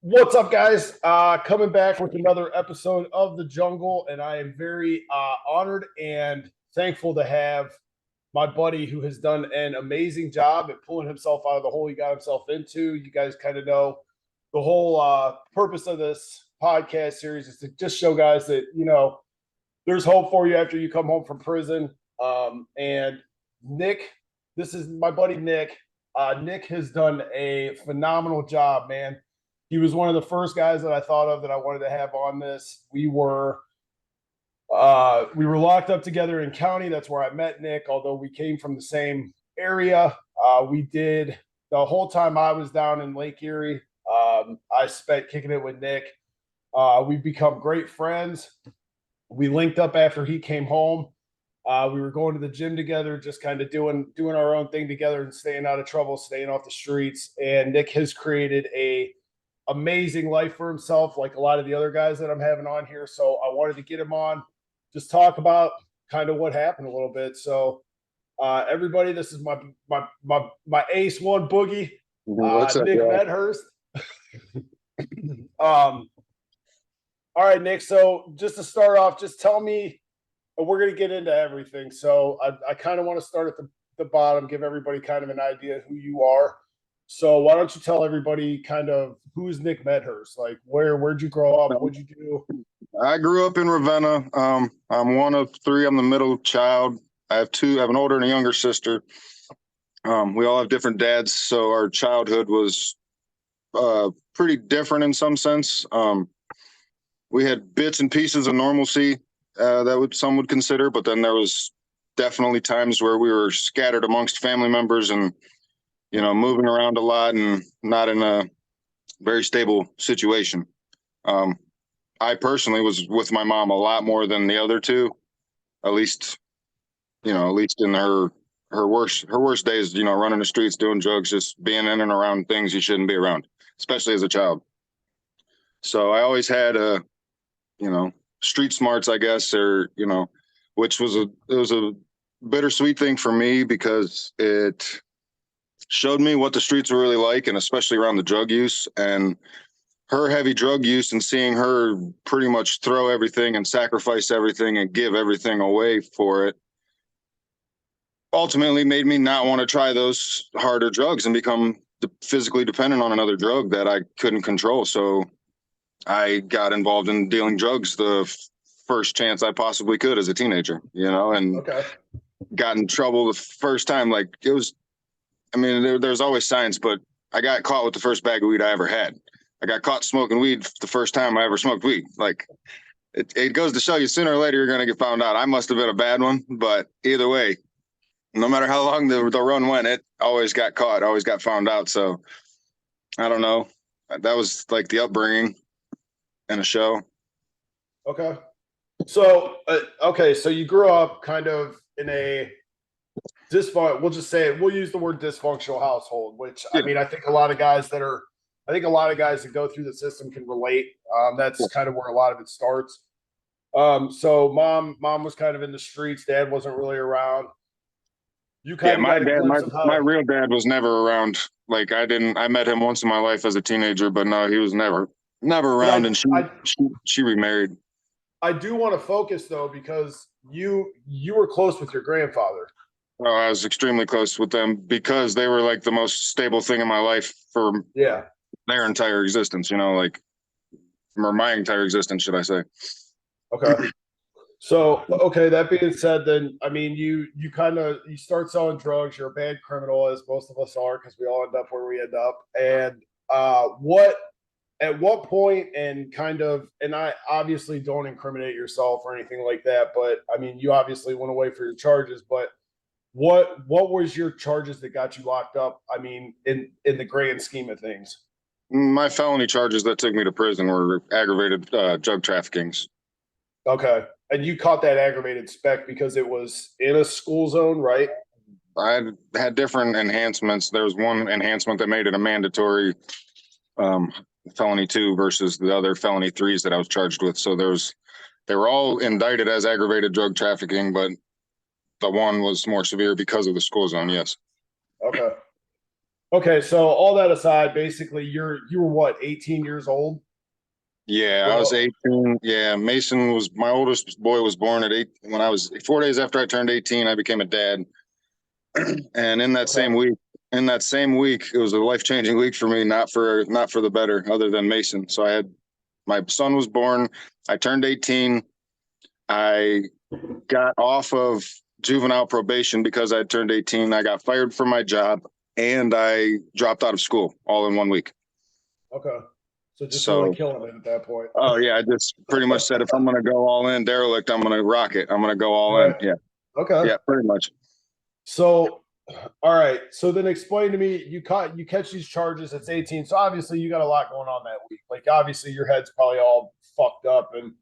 What's up, guys? Coming back with another episode of The Jungle, and I am very honored and thankful to have my buddy who has done an amazing job at pulling himself out of the hole he got himself into. You guys kind of know the whole purpose of this podcast series is to just show guys that, there's hope for you after you come home from prison. And Nick, this is my buddy Nick. Nick has done a phenomenal job, man. He was one of the first guys that I thought of that I wanted to have on this. We were locked up together in county. That's where I met Nick, although we came from the same area. We did the whole time I was down in Lake Erie. I spent kicking it with Nick. We've become great friends. We linked up after he came home. We were going to the gym together, just kind of doing our own thing together and staying out of trouble, staying off the streets. And Nick has created a amazing life for himself, like a lot of the other guys that I'm having on here. So I wanted to get him on, just talk about kind of what happened a little bit. So everybody, this is my ace one boogie, What's up, Nick bro? Medhurst. All right, Nick. So just to start off, just tell me, we're going to get into everything. So I kind of want to start at the bottom, give everybody kind of an idea who you are. So why don't you tell everybody kind of who's Nick Medhurst? Like where'd you grow up? What'd you do? I grew up in Ravenna. I'm one of three. I'm the middle child. I have two. I have an older and a younger sister. We all have different dads, so our childhood was pretty different in some sense. We had bits and pieces of normalcy that some would consider, but then there was definitely times where we were scattered amongst family members and moving around a lot and not in a very stable situation. I personally was with my mom a lot more than the other two, at least in her worst days, running the streets, doing drugs, just being in and around things you shouldn't be around, especially as a child. So I always had street smarts, I guess, or, which was it was a bittersweet thing for me because it showed me what the streets were really like, and especially around the drug use and her heavy drug use, and seeing her pretty much throw everything and sacrifice everything and give everything away for it ultimately made me not want to try those harder drugs and become physically dependent on another drug that I couldn't control. So I got involved in dealing drugs the first chance I possibly could as a teenager, and Okay. got in trouble the first time. Like it was, I mean, there's always signs, but I got caught with the first bag of weed I ever had. I got caught smoking weed the first time I ever smoked weed. Like it goes to show you, sooner or later, you're going to get found out. I must have been a bad one, but either way, no matter how long the run went, it always got caught, always got found out. So I don't know. That was like the upbringing in a show. Okay. So so you grew up kind of in a we'll just say it, we'll use the word dysfunctional household, which I mean, I think a lot of guys that go through the system can relate. That's kind of where a lot of it starts. So mom was kind of in the streets, dad wasn't really around. You kind of my got a dad, glimpse of my real dad was never around. Like I met him once in my life as a teenager, but no, he was never around. And she remarried. I do want to focus though, because you were close with your grandfather. Oh, I was extremely close with them because they were like the most stable thing in my life for their entire existence, like or my entire existence, should I say. Okay. So, okay, that being said, then, I mean, you start selling drugs, you're a bad criminal, as most of us are, because we all end up where we end up. And at what point, and I obviously don't incriminate yourself or anything like that, but I mean, you obviously went away for your charges, but what was your charges that got you locked up? I mean, in the grand scheme of things. My felony charges that took me to prison were aggravated drug traffickings. Okay. And you caught that aggravated spec because it was in a school zone, right? I had different enhancements. There was one enhancement that made it a mandatory felony 2 versus the other felony 3s that I was charged with. So they were all indicted as aggravated drug trafficking, but the one was more severe because of the school zone. Yes. Okay. Okay, so all that aside, basically you were what, 18 years old? Yeah, I was Well, 18. Yeah, Mason was my oldest boy was born at 8 when I was 4 days after I turned 18, I became a dad. And okay. in that same week, it was a life-changing week for me, not for the better, other than Mason. So I had my son was born, I turned 18, I got off of juvenile probation because I turned 18. I got fired from my job and I dropped out of school all in 1 week. Okay. So just really So, killing it at that point. oh yeah, I just pretty much said if I'm going to go all in derelict, I'm going to rock it. I'm going to go all in. Right. Yeah. Okay. Yeah, pretty much. So all right. So then explain to me, you catch these charges, it's 18. So obviously you got a lot going on that week. Like obviously your head's probably all fucked up and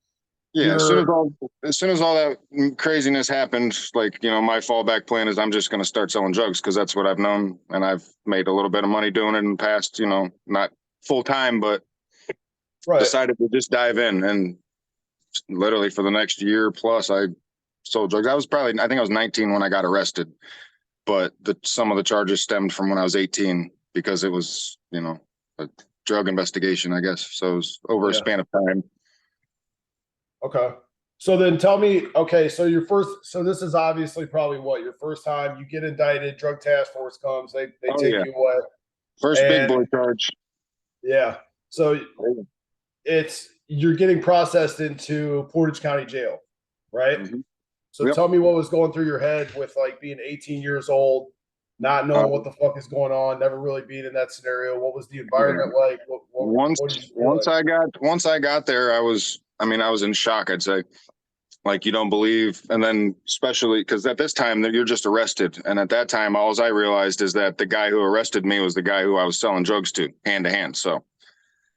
Yeah, you're as soon as all that craziness happened, like, my fallback plan is I'm just going to start selling drugs because that's what I've known and I've made a little bit of money doing it in the past, not full time, but right. decided to just dive in. And literally for the next year plus, I sold drugs. I think I was 19 when I got arrested, but some of the charges stemmed from when I was 18 because it was, a drug investigation, I guess. So it was over a Yeah. span of time. Okay. So then tell me, okay, so so this is obviously probably what your first time you get indicted, drug task force comes, they Oh take yeah. you away. First big boy And charge. yeah. So it's you're getting processed into Portage County Jail, right? Mm-hmm. So Yep. tell me what was going through your head with like being 18 years old, not knowing what Um, the fuck is going on, never really being in that scenario. What was the yeah. environment like? What did you feel like? Once I got there, I was in shock, I'd say. Like you don't believe, and then especially because at this time that you're just arrested, and at that time, all I realized is that the guy who arrested me was the guy who I was selling drugs to, hand to hand. So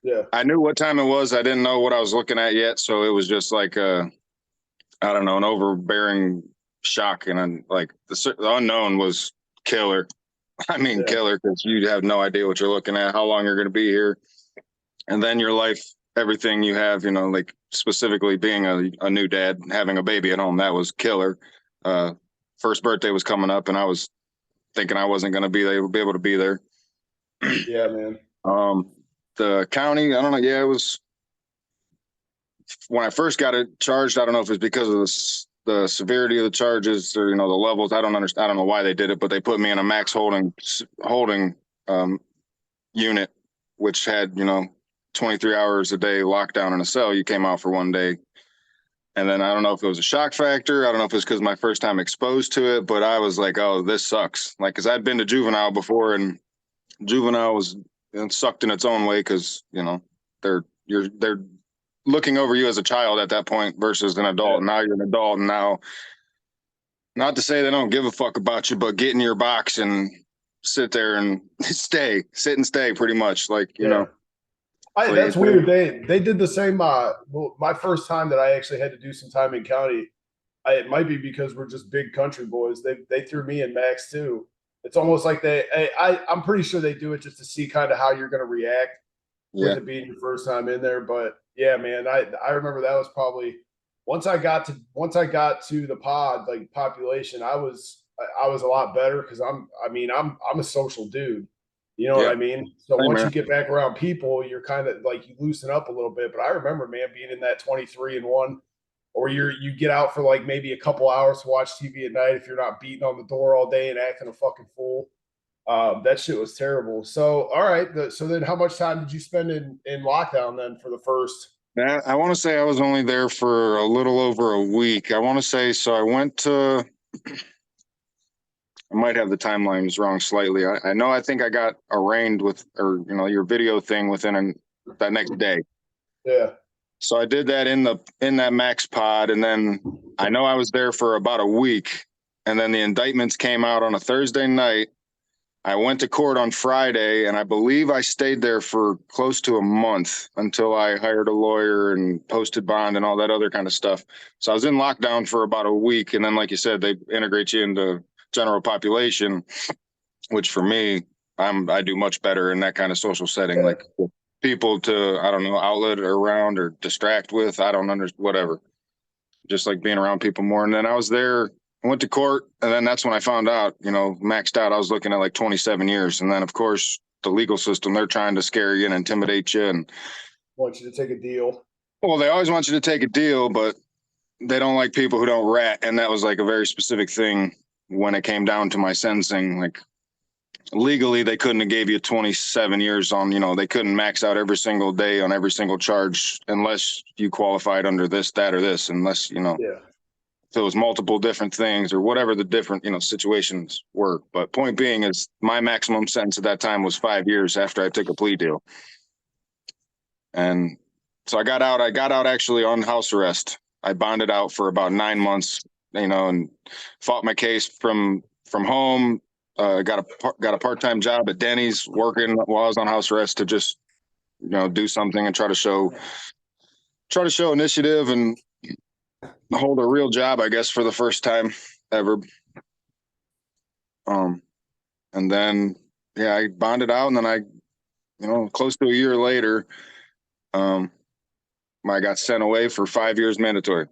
Yeah, I knew what time it was. I didn't know what I was looking at yet, so it was just like I don't know, an overbearing shock, and then like the unknown was killer. I mean, yeah, killer because you have no idea what you're looking at, how long you're going to be here, and then your life, everything you have, like specifically being a new dad, having a baby at home, that was killer. Uh, First birthday was coming up, and I was thinking I wasn't going to be able to be there. yeah, man. Um, the county, I don't know. Yeah, it was when I first got it charged. I don't know if it's because of the severity of the charges or the levels. I don't understand. I don't know why they did it, but they put me in a max holding um, unit, which had 23 hours a day lockdown in a cell. You came out for 1 day. And then I don't know if it was a shock factor. I don't know if it's because my first time exposed to it, but I was like, oh, this sucks. Like, because I'd been to juvenile before, and juvenile was sucked in its own way because they're looking over you as a child at that point versus an Yeah, adult. Now you're an adult, and now not to say they don't give a fuck about you, but get in your box and sit there and sit and stay, pretty much. Like yeah. like That's weird. They did the same. Well, my first time that I actually had to do some time in county, it might be because we're just big country boys. They threw me in max too. It's almost like I'm pretty sure they do it just to see kind of how you're going to react with yeah, it being your first time in there. But yeah, man, I remember that was probably once I got to the pod like population, I was a lot better because I'm a social dude. You know what yeah, I mean? So same once you here. get back around people, you're kind of like you loosen up a little bit. But I remember, man, being in that 23-1, or you get out for like maybe a couple hours to watch TV at night if you're not beating on the door all day and acting a fucking fool. That shit was terrible. So, all right. So then, how much time did you spend in lockdown then for the first? I want to say I was only there for a little over a week. I want to say so. I might have the timelines wrong slightly. I know I think I got arraigned with, or your video thing that next day. Yeah, So I did that in that max pod, and then I know I was there for about a week, and then the indictments came out on a Thursday night. I went to court on Friday, and I believe I stayed there for close to a month until I hired a lawyer and posted bond and all that other kind of stuff. So I was in lockdown for about a week, and then, like you said, they integrate you into general population, which for me, I do much better in that kind of social setting, yeah, like people to I don't know outlet around or distract with. I don't understand whatever. Just like being around people more. And then I was there. I went to court, and then that's when I found out, maxed out. I was looking at like 27 years. And then, of course, the legal system, they're trying to scare you and intimidate you. And Want you to take a deal. well, they always want you to take a deal, but they don't like people who don't rat. And that was like a very specific thing when it came down to my sentencing. Like legally, they couldn't have gave you 27 years on, they couldn't max out every single day on every single charge unless you qualified under this, that, or this, unless, Yeah. if it was multiple different things or whatever the different, situations were. But point being is my maximum sentence at that time was 5 years after I took a plea deal. And so I got out actually on house arrest. I bonded out for about 9 months, and fought my case from home. Got a part-time job at Denny's working while I was on house arrest to just, do something and try to show initiative and hold a real job, I guess, for the first time ever. And then, I bonded out, and then I, close to a year later, I got sent away for 5 years mandatory.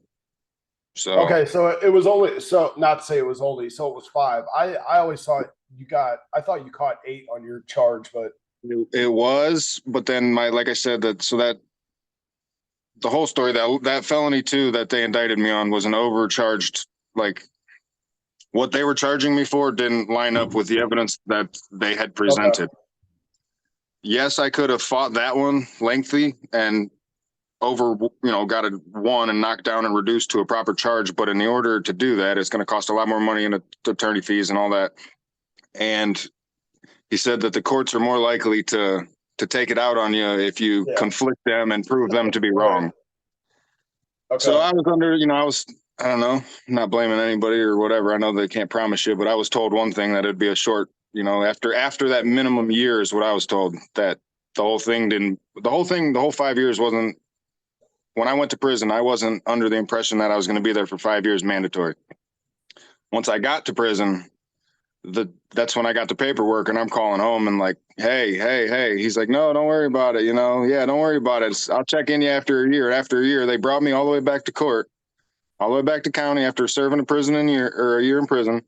So okay, so it was only not to say it was only, so it was 5. I always thought I thought you caught 8 on your charge, but it was, but then like I said, that the whole story, that felony too that they indicted me on was an overcharged, like what they were charging me for didn't line up with the evidence that they had presented. Okay. Yes, I could have fought that one lengthy and got it won and knocked down and reduced to a proper charge. But in the order to do that, it's going to cost a lot more money in attorney fees and all that. And he said that the courts are more likely to take it out on you if you conflict them and prove them to be wrong. Okay. So I was under, I don't know, not blaming anybody or whatever. I know they can't promise you, but I was told one thing, that it'd be a short, after that minimum year is what I was told, that the whole 5 years wasn't, when I went to prison, I wasn't under the impression that I was going to be there for 5 years mandatory. Once I got to prison, that's when I got the paperwork, and I'm calling home and like, hey. He's like, no, don't worry about it. Don't worry about it. I'll check in you after a year. After a year, they brought me all the way back to court, all the way back to county after serving a year in prison.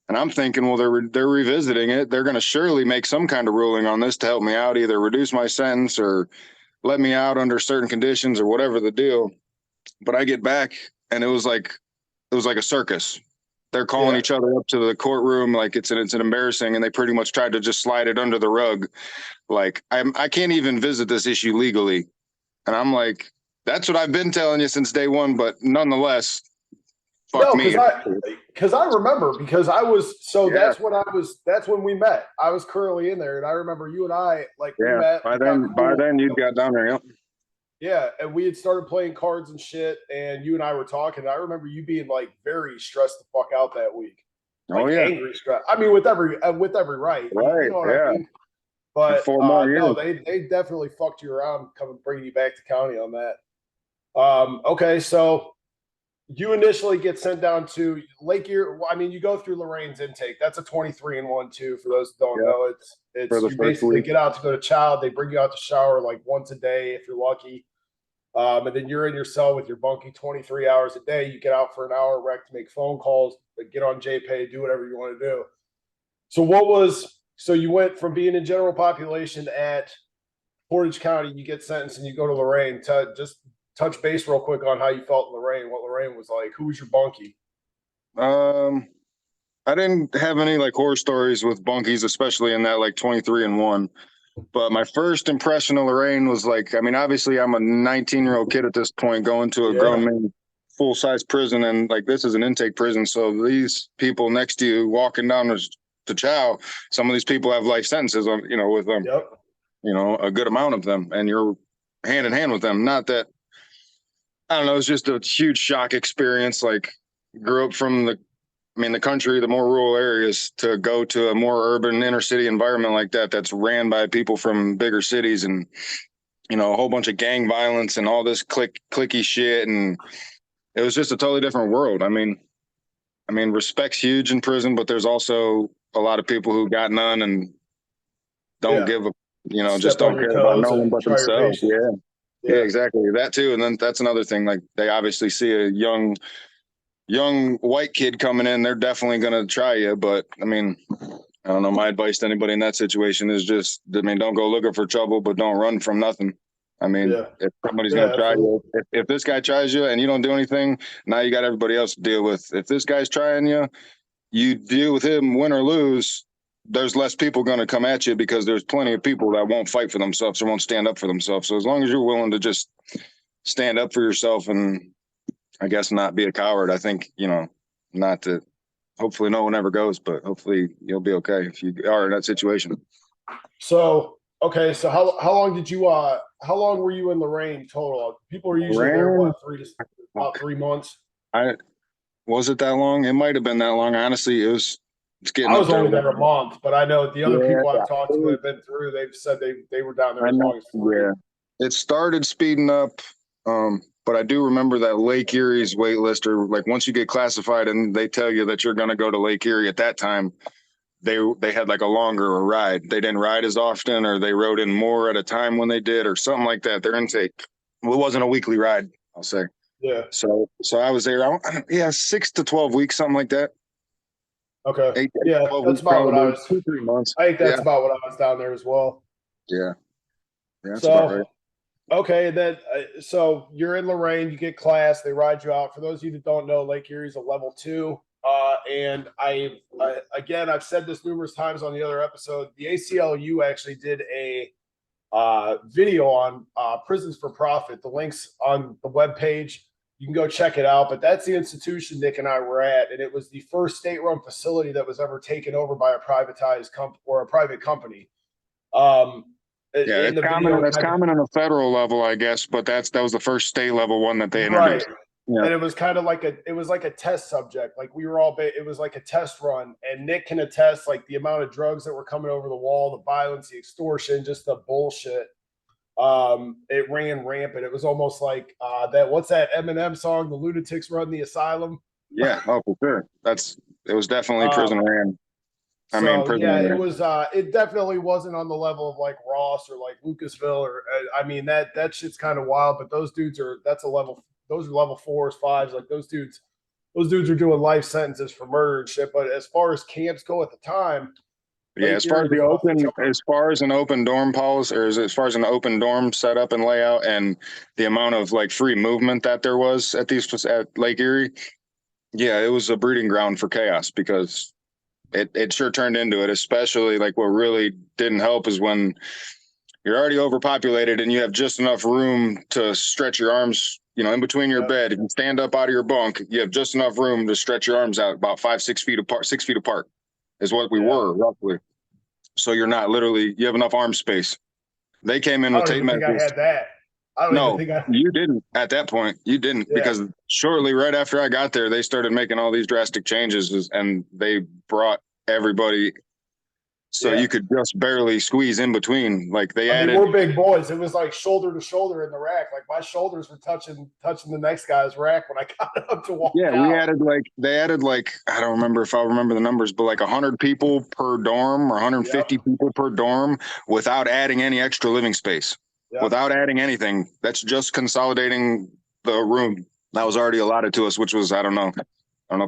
And I'm thinking, well, they're revisiting it. They're going to surely make some kind of ruling on this to help me out, either reduce my sentence or let me out under certain conditions or whatever the deal. But I get back, and it was like a circus. They're calling each other up to the courtroom like it's embarrassing, and they pretty much tried to just slide it under the rug. Like I can't even visit this issue legally, and I'm like, that's what I've been telling you since day one. But nonetheless, fuck me. Because I remember, because I was that's when we met. I was currently in there, and I remember you and I we met. By then you'd got down there. Yep. Yeah, and we had started playing cards and shit, and you and I were talking. I remember you being like very stressed the fuck out that week. Angry stress. I mean, with every right. Right. I mean? But 4 more years. No, they definitely fucked you around, bringing you back to county on that. Okay, so you initially get sent down to Lake Erie. I mean, you go through Lorraine's intake. That's a 23-1 too. For those who don't know, it's you basically get out to go to child. They bring you out to shower like once a day if you're lucky. And then you're in your cell with your bunkie 23 hours a day. You get out for an hour rec to make phone calls, get on JPay, do whatever you want to do. So you went from being in general population at Portage County, you get sentenced and you go to Lorain. Just touch base real quick on how you felt in Lorain, what Lorain was like. Who was your bunkie? I didn't have any like horror stories with bunkies, especially in that like 23-1. But my first impression of Lorain was like, I mean, obviously I'm a 19-year-old kid at this point going to a grown man full-size prison, and like this is an intake prison. So these people next to you walking down to chow, some of these people have life sentences on, with them, a good amount of them, and you're hand in hand with them. Not that, I don't know, it's just a huge shock experience. Like grew up from the country, the more rural areas, to go to a more urban inner city environment like that's ran by people from bigger cities, and, a whole bunch of gang violence and all this clicky shit. And it was just a totally different world. I mean, respect's huge in prison, but there's also a lot of people who got none and don't give a, just don't care about no one but themselves. Yeah, exactly. That too. And then that's another thing. Like they obviously see a young young white kid coming in, they're definitely going to try you. But I mean, I don't know. My advice to anybody in that situation is just, I mean, don't go looking for trouble, but don't run from nothing. I mean, Yeah. if somebody's going Yeah. to try Absolutely. you, if this guy tries you and you don't do anything, now you got everybody else to deal with. If this guy's trying you, you deal with him, win or lose. There's less people going to come at you because there's plenty of people that won't fight for themselves or won't stand up for themselves. So as long as you're willing to just stand up for yourself and I guess not be a coward, I think, not to, hopefully no one ever goes, but hopefully you'll be okay if you are in that situation. So okay, so how long did you how long were you in Lorraine total? People are usually there Ran, what about 3 months. I was it that long? It might have been that long. Honestly, it's getting I up was there. only there a month, but I know the other Yeah, people I've talked it to that was, have been through, they've said they were down there I as know. long as 3. Yeah, it started speeding up. But I do remember that Lake Erie's wait list, or like once you get classified and they tell you that you're going to go to Lake Erie at that time, they had like a longer ride. They didn't ride as often, or they rode in more at a time when they did, or something like that. Their intake, well, it wasn't a weekly ride, I'll say. Yeah. So I was there, yeah, 6 to 12 weeks, something like that. Okay. 8 to 12 That's weeks, about what I probably was. 2, 3 months. I think Yeah, that's about what I was down there as well. yeah, yeah. That's about right. So okay, then so you're in Lorraine, you get class, they ride you out. For those of you that don't know, Lake Erie is a level 2. And I again, I've said this numerous times on the other episode. The ACLU actually did a video on Prisons for Profit. The link's on the webpage. You can go check it out. But that's the institution Nick and I were at, and it was the first state-run facility that was ever taken over by a privatized or a private company. Um, Yeah, in it's the common. video, That's common on a federal level, I guess. But that was the first state level one that they right. introduced. Yeah, And it was kind of like a test subject. Like we were all it was like a test run, and Nick can attest like the amount of drugs that were coming over the wall, the violence, the extortion, just the bullshit. It ran rampant. It was almost like that. What's that Eminem song? The lunatics run the asylum. yeah. Oh, for sure. It was definitely Um, prison ran. I mean, so prison yeah, it ran. was. It definitely wasn't on the level of like Ross or like Lucasville or. I mean that shit's kind of wild. But those dudes are. That's a level. Those are level 4s, 5s. Like those dudes. Those dudes are doing life sentences for murder and shit. But as far as camps go at the time, Yeah, Lake Erie was off the chart. as far as an open dorm policy, or as far as an open dorm setup and layout, and the amount of like free movement that there was at Lake Erie, yeah, it was a breeding ground for chaos because it sure turned into it. Especially like what really didn't help is when you're already overpopulated and you have just enough room to stretch your arms, in between your Yeah, bed. If you stand up out of your bunk, you have just enough room to stretch your arms out about 5, 6 feet apart. 6 feet apart is what we yeah. were roughly. So you're not literally, you have enough arm space. They came in I with don't tape even think I measures. had that. I don't even No, think I. you didn't at that point. You didn't Yeah, because shortly right after I got there, they started making all these drastic changes and they brought everybody so yeah. you could just barely squeeze in between. Like they I mean, added, we're big boys. It was like shoulder to shoulder in the rack. Like my shoulders were touching the next guy's rack when I got up to walk yeah, out. they added like, I don't remember if I'll remember the numbers, but like 100 people per dorm or 150 Yep, people per dorm without adding any extra living space, yep. without adding anything. That's just consolidating the room that was already allotted to us, which was, I don't know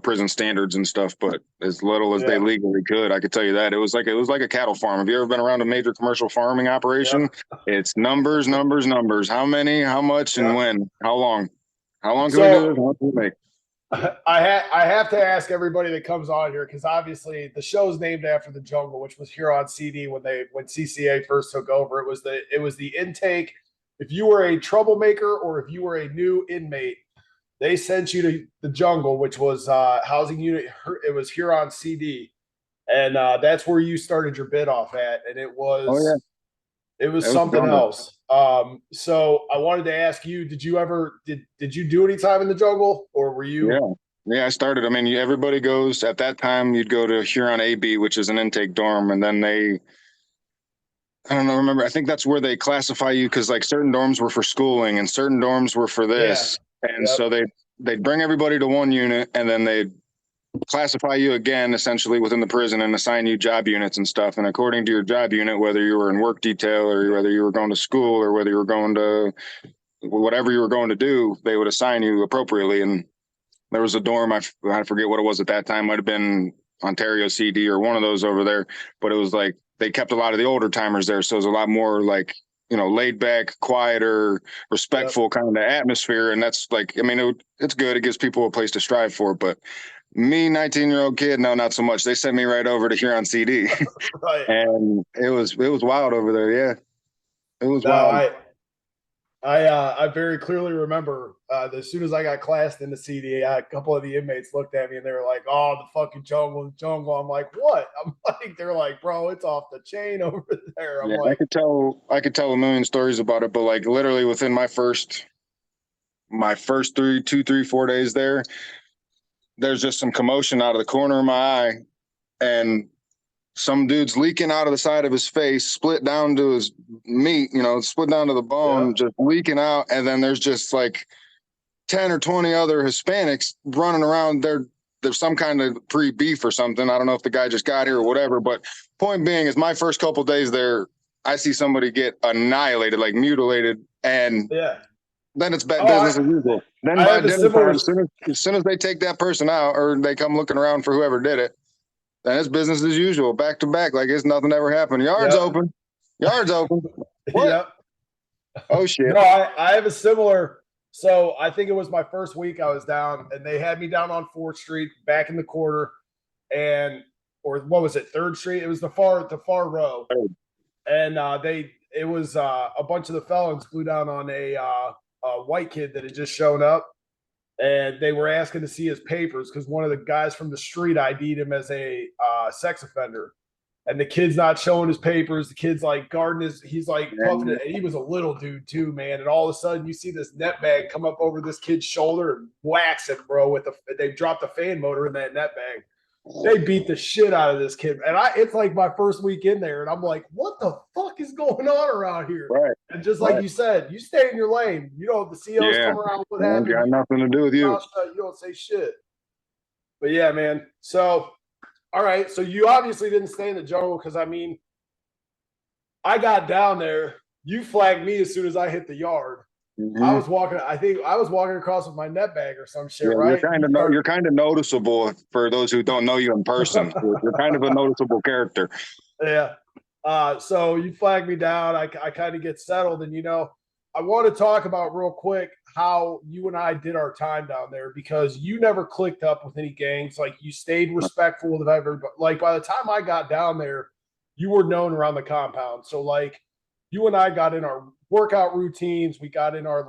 prison standards and stuff, but as little as they Yeah, legally could, I could tell you that it was like a cattle farm. Have you ever been around a major commercial farming operation? yep, It's numbers, numbers, numbers. How many, how much, and yep. when? How long? How long can we do So this? How much can we make? I have to ask everybody that comes on here because obviously the show's named after the jungle, which was here on CD when CCA first took over. It was the intake. If you were a troublemaker or if you were a new inmate, they sent you to the jungle, which was housing unit. It was here on CD, and that's where you started your bid off at, and it Oh yeah, was it was it was something jungle. else. So I wanted to ask you: Did you ever did you do any time in the jungle, or were Yeah. you? Yeah, I started. I mean, everybody goes at that time. You'd go to Huron AB, which is an intake dorm, and then I don't know, remember, I think that's where they classify you because like certain dorms were for schooling and certain dorms were for Yeah. this. And Yep. so they'd bring everybody to one unit and then they'd classify you again, essentially within the prison and assign you job units and stuff. And according to your job unit, whether you were in work detail or whether you were going to school or whether you were going to whatever you were going to do, they would assign you appropriately. And There was a dorm, I forget what it was at that time, might have been Ontario CD or one of those over there, but it was like they kept a lot of the older timers there, so it was a lot more like, you know, laid back, quieter, respectful kind of atmosphere. And that's like, I mean, it's good. It gives people a place to strive for. But me, 19-year-old kid, no, not so much. They sent me right over to Huron CD, Right. and it was wild over there. Yeah, it was No, wild. I very clearly remember as soon as I got classed in the CD, a couple of the inmates looked at me and they were like, "Oh, the fucking jungle, the jungle." I'm like, "What?" I'm like, they're like, "Bro, it's off the chain over there." I'm Yeah, like, I could tell a million stories about it, but like literally within my first 4 days there, there's just some commotion out of the corner of my eye, and some dude's leaking out of the side of his face, split down to his meat, you know, split down to the bone, "Yeah, just leaking out. And then there's just like 10 or 20 other Hispanics running around. There's some kind of pre-beef or something. I don't know if the guy just got here or whatever, but point being is my first couple days there, I see somebody get annihilated, like mutilated, and yeah." then it's bad Oh, business as usual. Then I by have a dinner similar. time, as soon as they take that person out or they come looking around for whoever did it, then it's business as usual, back to back, like it's nothing ever happened. Yard's Yep, open. Yard's open. What? yep. Oh shit. No, I have a similar. So I think it was my first week I was down, and they had me down on 4th Street, back in the quarter, and or what was it, 3rd Street? It was the far row, and it was a bunch of the felons flew down on a white kid that had just shown up, and they were asking to see his papers because one of the guys from the street ID'd him as a sex offender. And the kid's not showing his papers. The kid's like guarding he's like puffing it. And he was a little dude too, man. And all of a sudden you see this net bag come up over this kid's shoulder and whacks it, bro. They dropped the fan motor in that net bag. They beat the shit out of this kid. And it's like my first week in there, and I'm like, what the fuck is going on around here? Right. And just like you said, you stay in your lane. You know, if the COs Yeah. come around, what Ain't happened? got nothing to do with you. You don't say shit. But yeah, man. So all right, so you obviously didn't stay in the jungle because I mean, I got down there. You flagged me as soon as I hit the yard. I Mm-hmm. was walking. I think I was walking across with my net bag or some shit, Yeah, right? you're kind of noticeable for those who don't know you in person. You're kind of a noticeable character. Yeah. So you flagged me down. I kind of get settled, and I want to talk about real quick how you and I did our time down there because you never clicked up with any gangs. Like you stayed respectful of everybody. Like by the time I got down there, you were known around the compound. So like you and I got in our workout routines. We got in our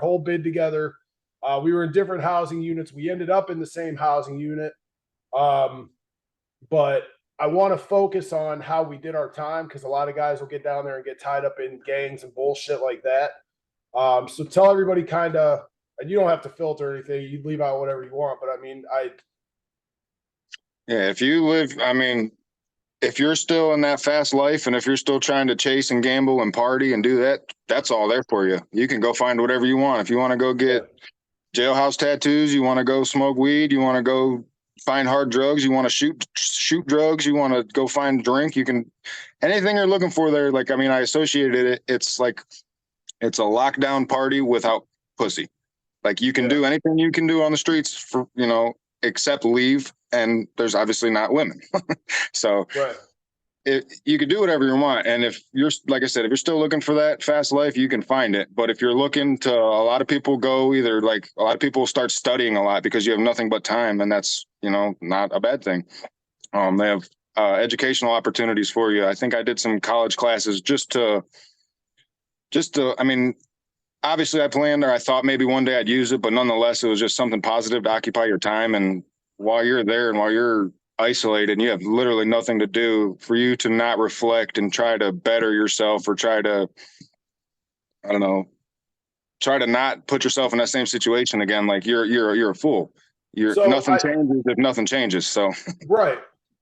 whole bid together. We were in different housing units. We ended up in the same housing unit. Um, but I want to focus on how we did our time because a lot of guys will get down there and get tied up in gangs and bullshit like that. So tell everybody kind of, and you don't have to filter anything. You leave out whatever you want, but I mean, Yeah, if you're still in that fast life and if you're still trying to chase and gamble and party and do that, that's all there for you. You can go find whatever you want. If you want to go get jailhouse tattoos, you want to go smoke weed, you want to go find hard drugs, you want to shoot drugs, you want to go find drink, you can, anything you're looking for there. Like, I mean, I associated it. It's like, it's a lockdown party without pussy. Like you can do anything you can do on the streets for, except leave. And there's obviously not women. So you can do whatever you want. And if you're, like I said, if you're still looking for that fast life, you can find it. But if you're looking to, a lot of people go either like a lot of people start studying a lot because you have nothing but time. And that's, not a bad thing. They have educational opportunities for you. I think I did some college classes just to, I mean, obviously I planned or I thought maybe one day I'd use it, but nonetheless, it was just something positive to occupy your time. And while you're there and while you're isolated and you have literally nothing to do, for you to not reflect and try to better yourself or try to, I don't know, try to not put yourself in that same situation again. Like you're a fool. Nothing changes if nothing changes. So right.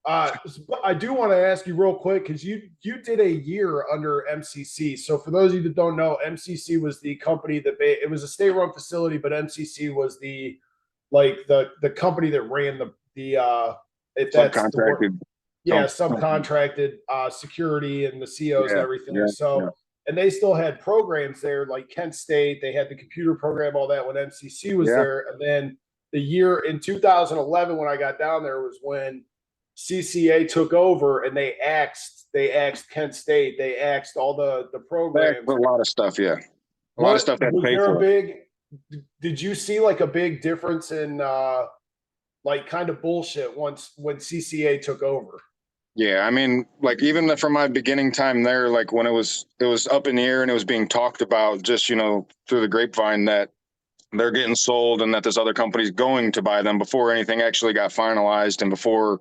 I do want to ask you real quick because you did a year under MCC. So for those of you that don't know, MCC was the company that it was a state-run facility, but MCC was the company that ran the if that's the word, subcontracted security and the COs and everything. And they still had programs there like Kent State. They had the computer program, all that when MCC was there, and then the year in 2011 when I got down there was when CCA took over and they axed Kent State, they axed all the That's programs. a lot of stuff. Yeah. A lot of What stuff they had to was pay there a for. big? Did you see like a big difference in like kind of bullshit once when CCA took over? Yeah, I mean, like even from my beginning time there, like when it was up in the air and it was being talked about just, through the grapevine that they're getting sold and that this other company's going to buy them before anything actually got finalized and before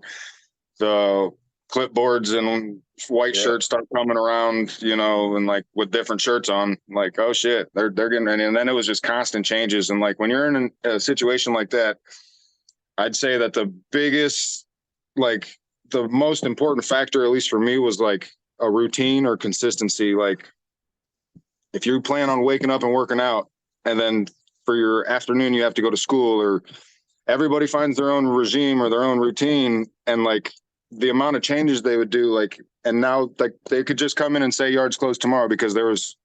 the clipboards and white shirts start coming around, and like with different shirts on, like, oh shit, they're getting, and then it was just constant changes. And like when you're in a situation like that, I'd say that the biggest, like the most important factor, at least for me, was like a routine or consistency. Like if you plan on waking up and working out and then for your afternoon you have to go to school, or everybody finds their own regime or their own routine, and like the amount of changes they would do, like, and now like they could just come in and say yards closed tomorrow because there was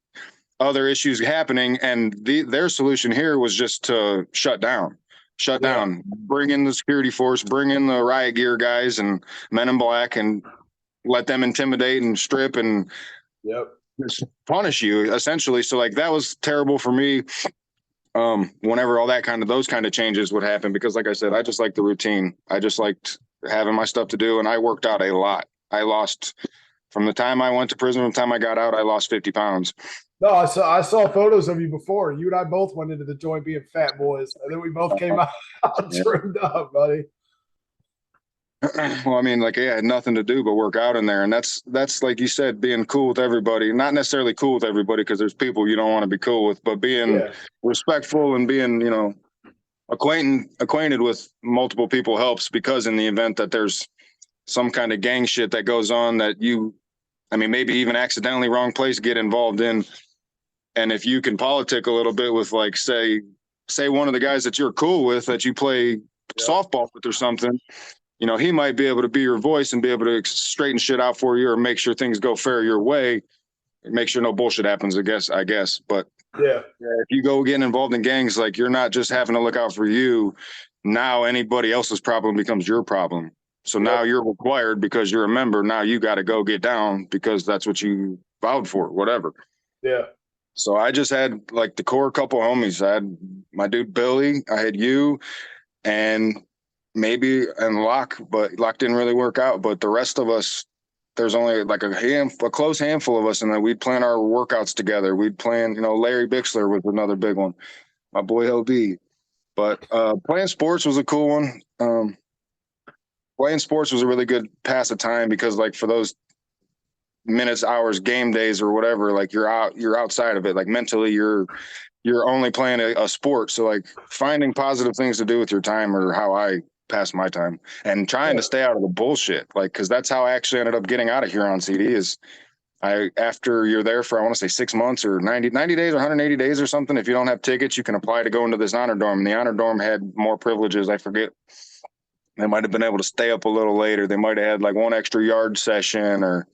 other issues happening, and their solution here was just to shut down, bring in the security force, bring in the riot gear guys and men in black, and let them intimidate and strip and just punish you essentially. So like that was terrible for me. Whenever those kind of changes would happen, because like I said, I just liked the routine. I just liked having my stuff to do, and I worked out a lot. I lost, from the time I went to prison, from the time I got out, I lost 50 pounds. No, I saw photos of you before. You and I both went into the joint being fat boys, and then we both came out trimmed up, buddy. Well, I mean, like, I had nothing to do but work out in there, and that's like you said, being cool with everybody. Not necessarily cool with everybody, because there's people you don't want to be cool with, but being respectful and being, acquainted with multiple people helps, because in the event that there's some kind of gang shit that goes on that maybe even accidentally wrong place get involved in, and if you can politic a little bit with, like, say one of the guys that you're cool with that you play softball with or something, he might be able to be your voice and be able to straighten shit out for you, or make sure things go fair your way, make sure no bullshit happens, I guess. But if you go getting involved in gangs, like, you're not just having to look out for you. Now anybody else's problem becomes your problem. So now you're required, because you're a member. Now you got to go get down because that's what you vowed for, whatever. Yeah. So I just had like the core couple homies. I had my dude Billy, I had you, and Locke, but Locke didn't really work out. But the rest of us, there's only like a close handful of us, and then we'd plan our workouts together. We'd plan, Larry Bixler was another big one, my boy LB. But playing sports was a cool one. Playing sports was a really good pass of time, because like for those minutes, hours, game days, or whatever, like you're outside of it. Like mentally, you're only playing a sport. So like finding positive things to do with your time, or how I pass my time, and trying to stay out of the bullshit. Like, cause that's how I actually ended up getting out of Huron CD. Is after you're there for, I want to say 6 months or 90 days or 180 days or something. If you don't have tickets, you can apply to go into this honor dorm. And the honor dorm had more privileges. I forget. They might have been able to stay up a little later. They might have had like one extra yard session, or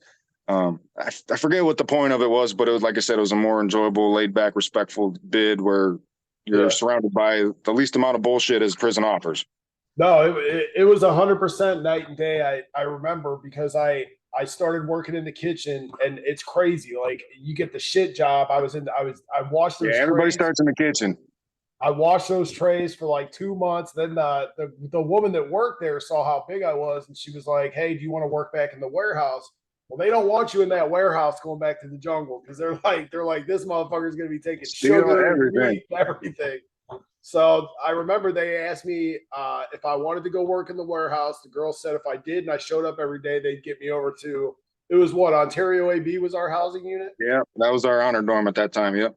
I forget what the point of it was, but it was, like I said, it was a more enjoyable, laid back, respectful bid where you're surrounded by the least amount of bullshit as prison offers. No, it was 100% night and day. I remember, because I started working in the kitchen, and it's crazy. Like, you get the shit job. I washed those. Yeah, everybody trays. starts in the kitchen. I washed those trays for like 2 months. Then the woman that worked there saw how big I was, and she was like, "Hey, do you want to work back in the warehouse?" Well, they don't want you in that warehouse going back to the jungle, because they're like this motherfucker is going to be taking sugar, everything. So I remember they asked me if I wanted to go work in the warehouse. The girl said if I did and I showed up every day, they'd get me over to, it was what, Ontario AB was our housing unit? Yeah, that was our honor dorm at that time. Yep.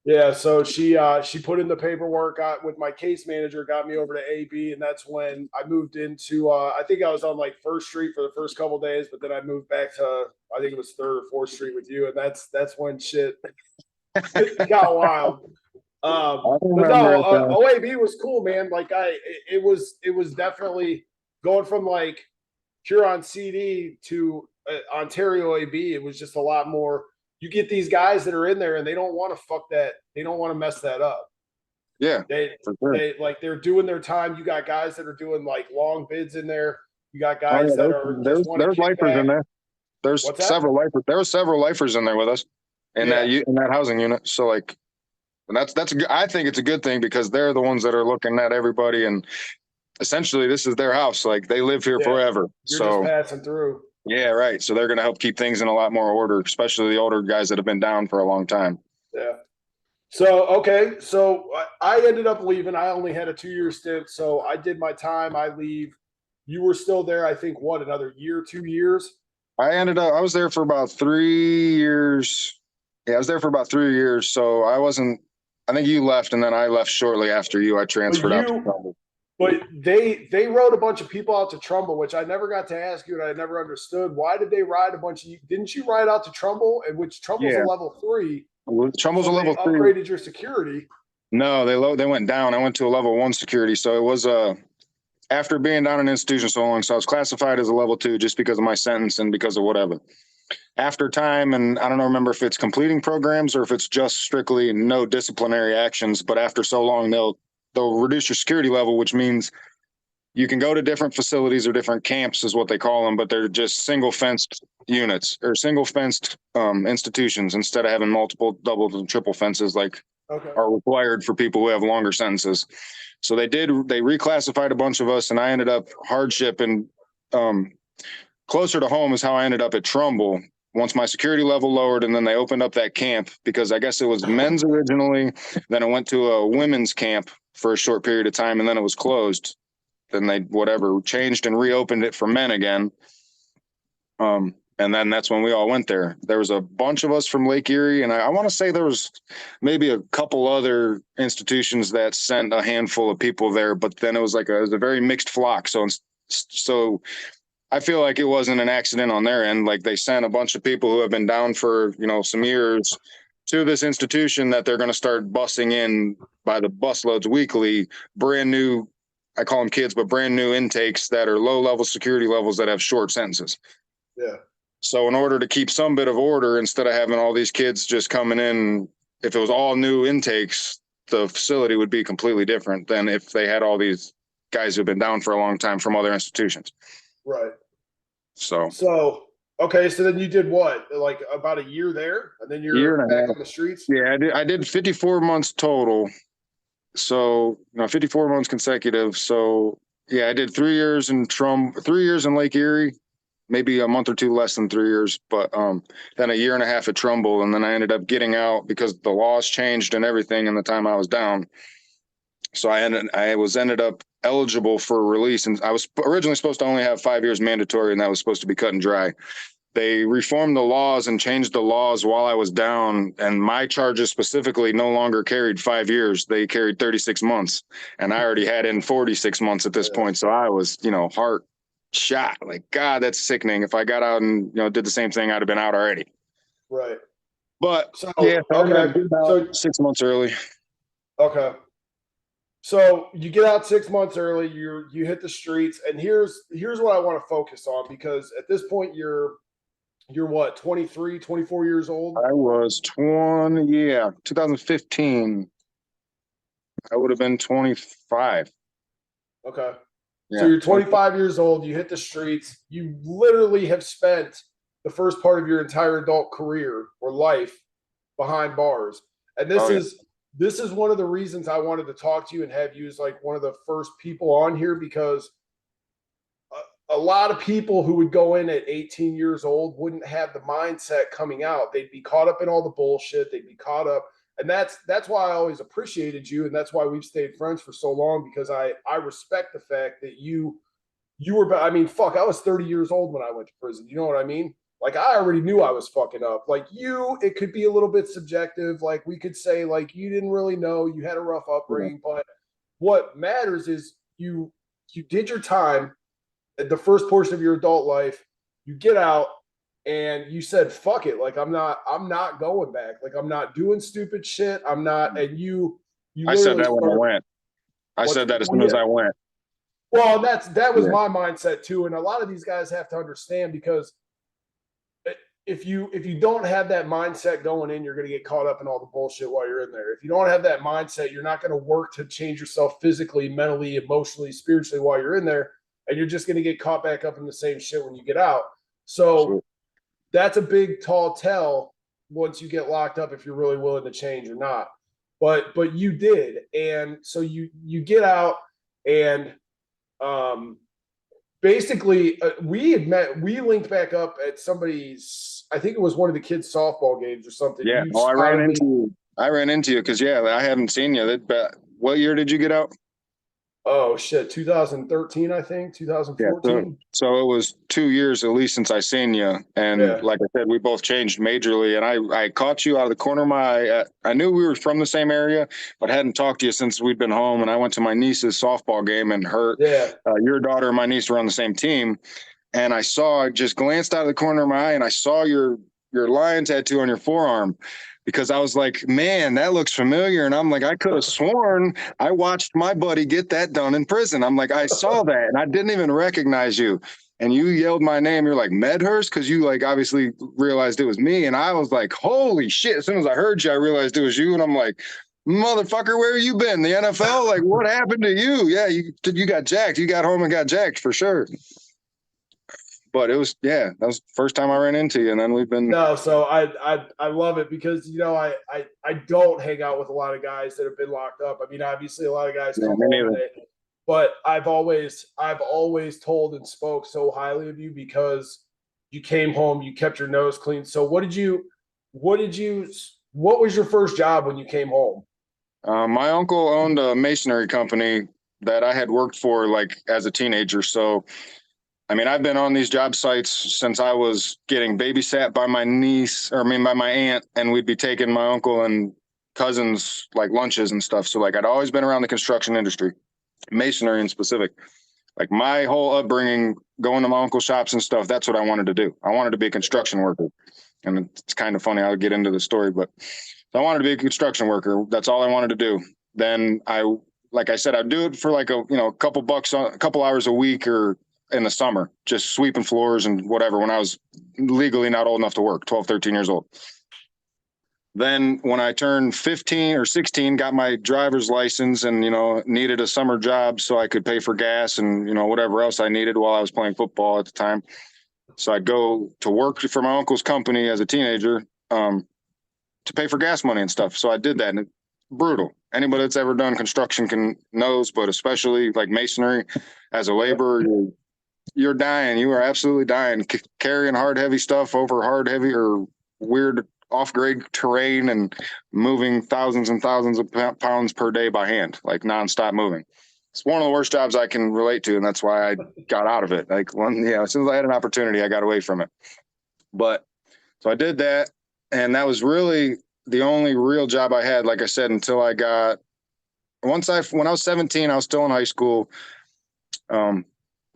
Yeah, so she put in the paperwork, got with my case manager, got me over to AB, and that's when I moved into I think I was on like First Street for the first couple of days, but then I moved back to, I think it was Third or Fourth Street with you, and that's when shit got wild. But no, OAB was cool, man. Like it was definitely going from like Huron CD to Ontario AB. It was just a lot more. You get these guys that are in there and they don't want to fuck that. They don't want to mess that up. Yeah, They for sure. they're doing their time. You got guys that are doing like long bids in there. You got Oh guys yeah, that are just want to there's kick lifers back. in there. There's What's that? several lifers. There were several lifers in there with us Yeah, in that housing unit. So like, and I think it's a good thing because they're the ones that are looking at everybody, and essentially this is their house. Like they live here yeah. forever. You're just So passing through. yeah, right. So they're going to help keep things in a lot more order, especially the older guys that have been down for a long time. Yeah. So okay, so I ended up leaving. I only had a 2 year stint, so I did my time. I leave. You were still there. I think what, another year, 2 years. I was there for about 3 years. Yeah, I was there for about 3 years. So I think you left and then I left shortly after you. I But transferred out to you, Trumbull. but they rode a bunch of people out to Trumbull, which I never got to ask you, and I never understood. Why did they ride a bunch of you? Didn't you ride out to Trumbull? And which Trumbull's a Yeah. level 3, Trumbull's a so they level 3. upgraded your security. No, they went down. I went to a level 1 security. So it was after being down in an institution so long, so I was classified as a level 2 just because of my sentence and because of whatever. After time, and I don't remember if it's completing programs or if it's just strictly no disciplinary actions, but after so long they'll reduce your security level, which means you can go to different facilities or different camps is what they call them, but they're just single fenced units or single fenced institutions instead of having multiple double and triple fences like Okay. are required for people who have longer sentences. So they reclassified a bunch of us, and I ended up hardship and closer to home is how I ended up at Trumbull. Once my security level lowered, and then they opened up that camp because I guess it was men's originally. Then it went to a women's camp for a short period of time, and then it was closed. Then they changed and reopened it for men again. And then that's when we all went there. There was a bunch of us from Lake Erie, and I want to say there was maybe a couple other institutions that sent a handful of people there, but then it was it was a very mixed flock. So I feel like it wasn't an accident on their end. Like they sent a bunch of people who have been down for, some years to this institution that they're going to start bussing in by the busloads weekly, brand new, I call them kids, but brand new intakes that are low level security levels that have short sentences. Yeah. So in order to keep some bit of order, instead of having all these kids just coming in, if it was all new intakes, the facility would be completely different than if they had all these guys who've been down for a long time from other institutions. Right. So okay, so then you did what? Like about a year there, and then you're back on the streets? Yeah, I did 54 months total. So 54 months consecutive. So yeah, I did 3 years in 3 years in Lake Erie, maybe a month or two less than 3 years, but then a year and a half at Trumbull, and then I ended up getting out because the laws changed and everything in the time I was down. So I ended up eligible for release, and I was originally supposed to only have 5 years mandatory, and that was supposed to be cut and dry. They reformed the laws and changed the laws while I was down, and my charges specifically no longer carried 5 years. They carried 36 months, and I already had in 46 months at this point. So I was, heart shot. Like, God, that's sickening. If I got out and, did the same thing, I'd have been out already. Right. But so, yeah, okay. So 6 months early. Okay. So you get out 6 months early, you hit the streets, and here's what I want to focus on, because at this point you're what, 23, 24 years old? I was 2015. I would have been 25. Okay. Yeah. So you're 25 years old, you hit the streets, you literally have spent the first part of your entire adult career or life behind bars. And this is one of the reasons I wanted to talk to you and have you as like one of the first people on here, because a lot of people who would go in at 18 years old wouldn't have the mindset coming out. They'd be caught up in all the bullshit. They'd be caught up. And that's why I always appreciated you. And that's why we've stayed friends for so long, because I respect the fact that you were, I mean, fuck, I was 30 years old when I went to prison. You know what I mean? Like, I already knew I was fucking up. Like, it could be a little bit subjective. Like, we could say, like, you didn't really know, you had a rough upbringing, but what matters is you did your time, the first portion of your adult life. You get out and you said, fuck it. Like, I'm not going back. Like, I'm not doing stupid shit. I'm not. And I said that when I went. I said that as soon as I went. Well, that was my mindset too. And a lot of these guys have to understand, because if you don't have that mindset going in, you're going to get caught up in all the bullshit while you're in there. If you don't have that mindset, you're not going to work to change yourself physically, mentally, emotionally, spiritually while you're in there, and you're just going to get caught back up in the same shit when you get out. So that's a big tall tell once you get locked up if you're really willing to change or not. But you did, and so you get out, and basically we linked back up at somebody's, I think it was one of the kids softball games or something. Yeah. I ran into you because I haven't seen you. But what year did you get out? Oh shit, 2013, I think, 2014. Yeah, so it was 2 years at least since I seen you, and like I said, we both changed majorly. And I caught you out of the corner of my eye. I knew we were from the same area, but hadn't talked to you since we'd been home. And I went to my niece's softball game, and your daughter and my niece were on the same team. And I just glanced out of the corner of my eye, and I saw your lion tattoo on your forearm. Because I was like, man, that looks familiar. And I'm like, I could have sworn I watched my buddy get that done in prison. I'm like, I saw that and I didn't even recognize you. And you yelled my name. You're like, Medhurst? Because you like obviously realized it was me. And I was like, holy shit. As soon as I heard you, I realized it was you. And I'm like, motherfucker, where you been? The NFL? Like, what happened to you? Yeah, you got jacked. You got home and got jacked for sure. But it was, that was the first time I ran into you, and then we've been. No, so I love it because I don't hang out with a lot of guys that have been locked up. I mean, obviously a lot of guys come home, but I've always told and spoke so highly of you because you came home, you kept your nose clean. So what was your first job when you came home? My uncle owned a masonry company that I had worked for like as a teenager, so. I mean, I've been on these job sites since I was getting babysat by my by my aunt, and we'd be taking my uncle and cousins like lunches and stuff. So like I'd always been around the construction industry, masonry in specific. Like my whole upbringing, going to my uncle's shops and stuff, that's what I wanted to do. I wanted to be a construction worker. And it's kind of funny, I'll get into the story, but I wanted to be a construction worker. That's all I wanted to do. Then like I said, I'd do it for like a couple bucks, a couple hours a week or in the summer, just sweeping floors and whatever when I was legally not old enough to work, 12, 13 years old. Then when I turned 15 or 16, got my driver's license and, needed a summer job so I could pay for gas and, whatever else I needed while I was playing football at the time. So I'd go to work for my uncle's company as a teenager to pay for gas money and stuff. So I did that, and it's brutal. Anybody that's ever done construction knows, but especially like masonry as a laborer, you're dying. You are absolutely dying. Carrying hard, heavy stuff over hard, heavy, or weird off-grade terrain and moving thousands and thousands of pounds per day by hand, like nonstop moving. It's one of the worst jobs I can relate to, and that's why I got out of it. Like, as soon as I had an opportunity, I got away from it. But so I did that, and that was really the only real job I had, like I said, until I got when I was 17, I was still in high school.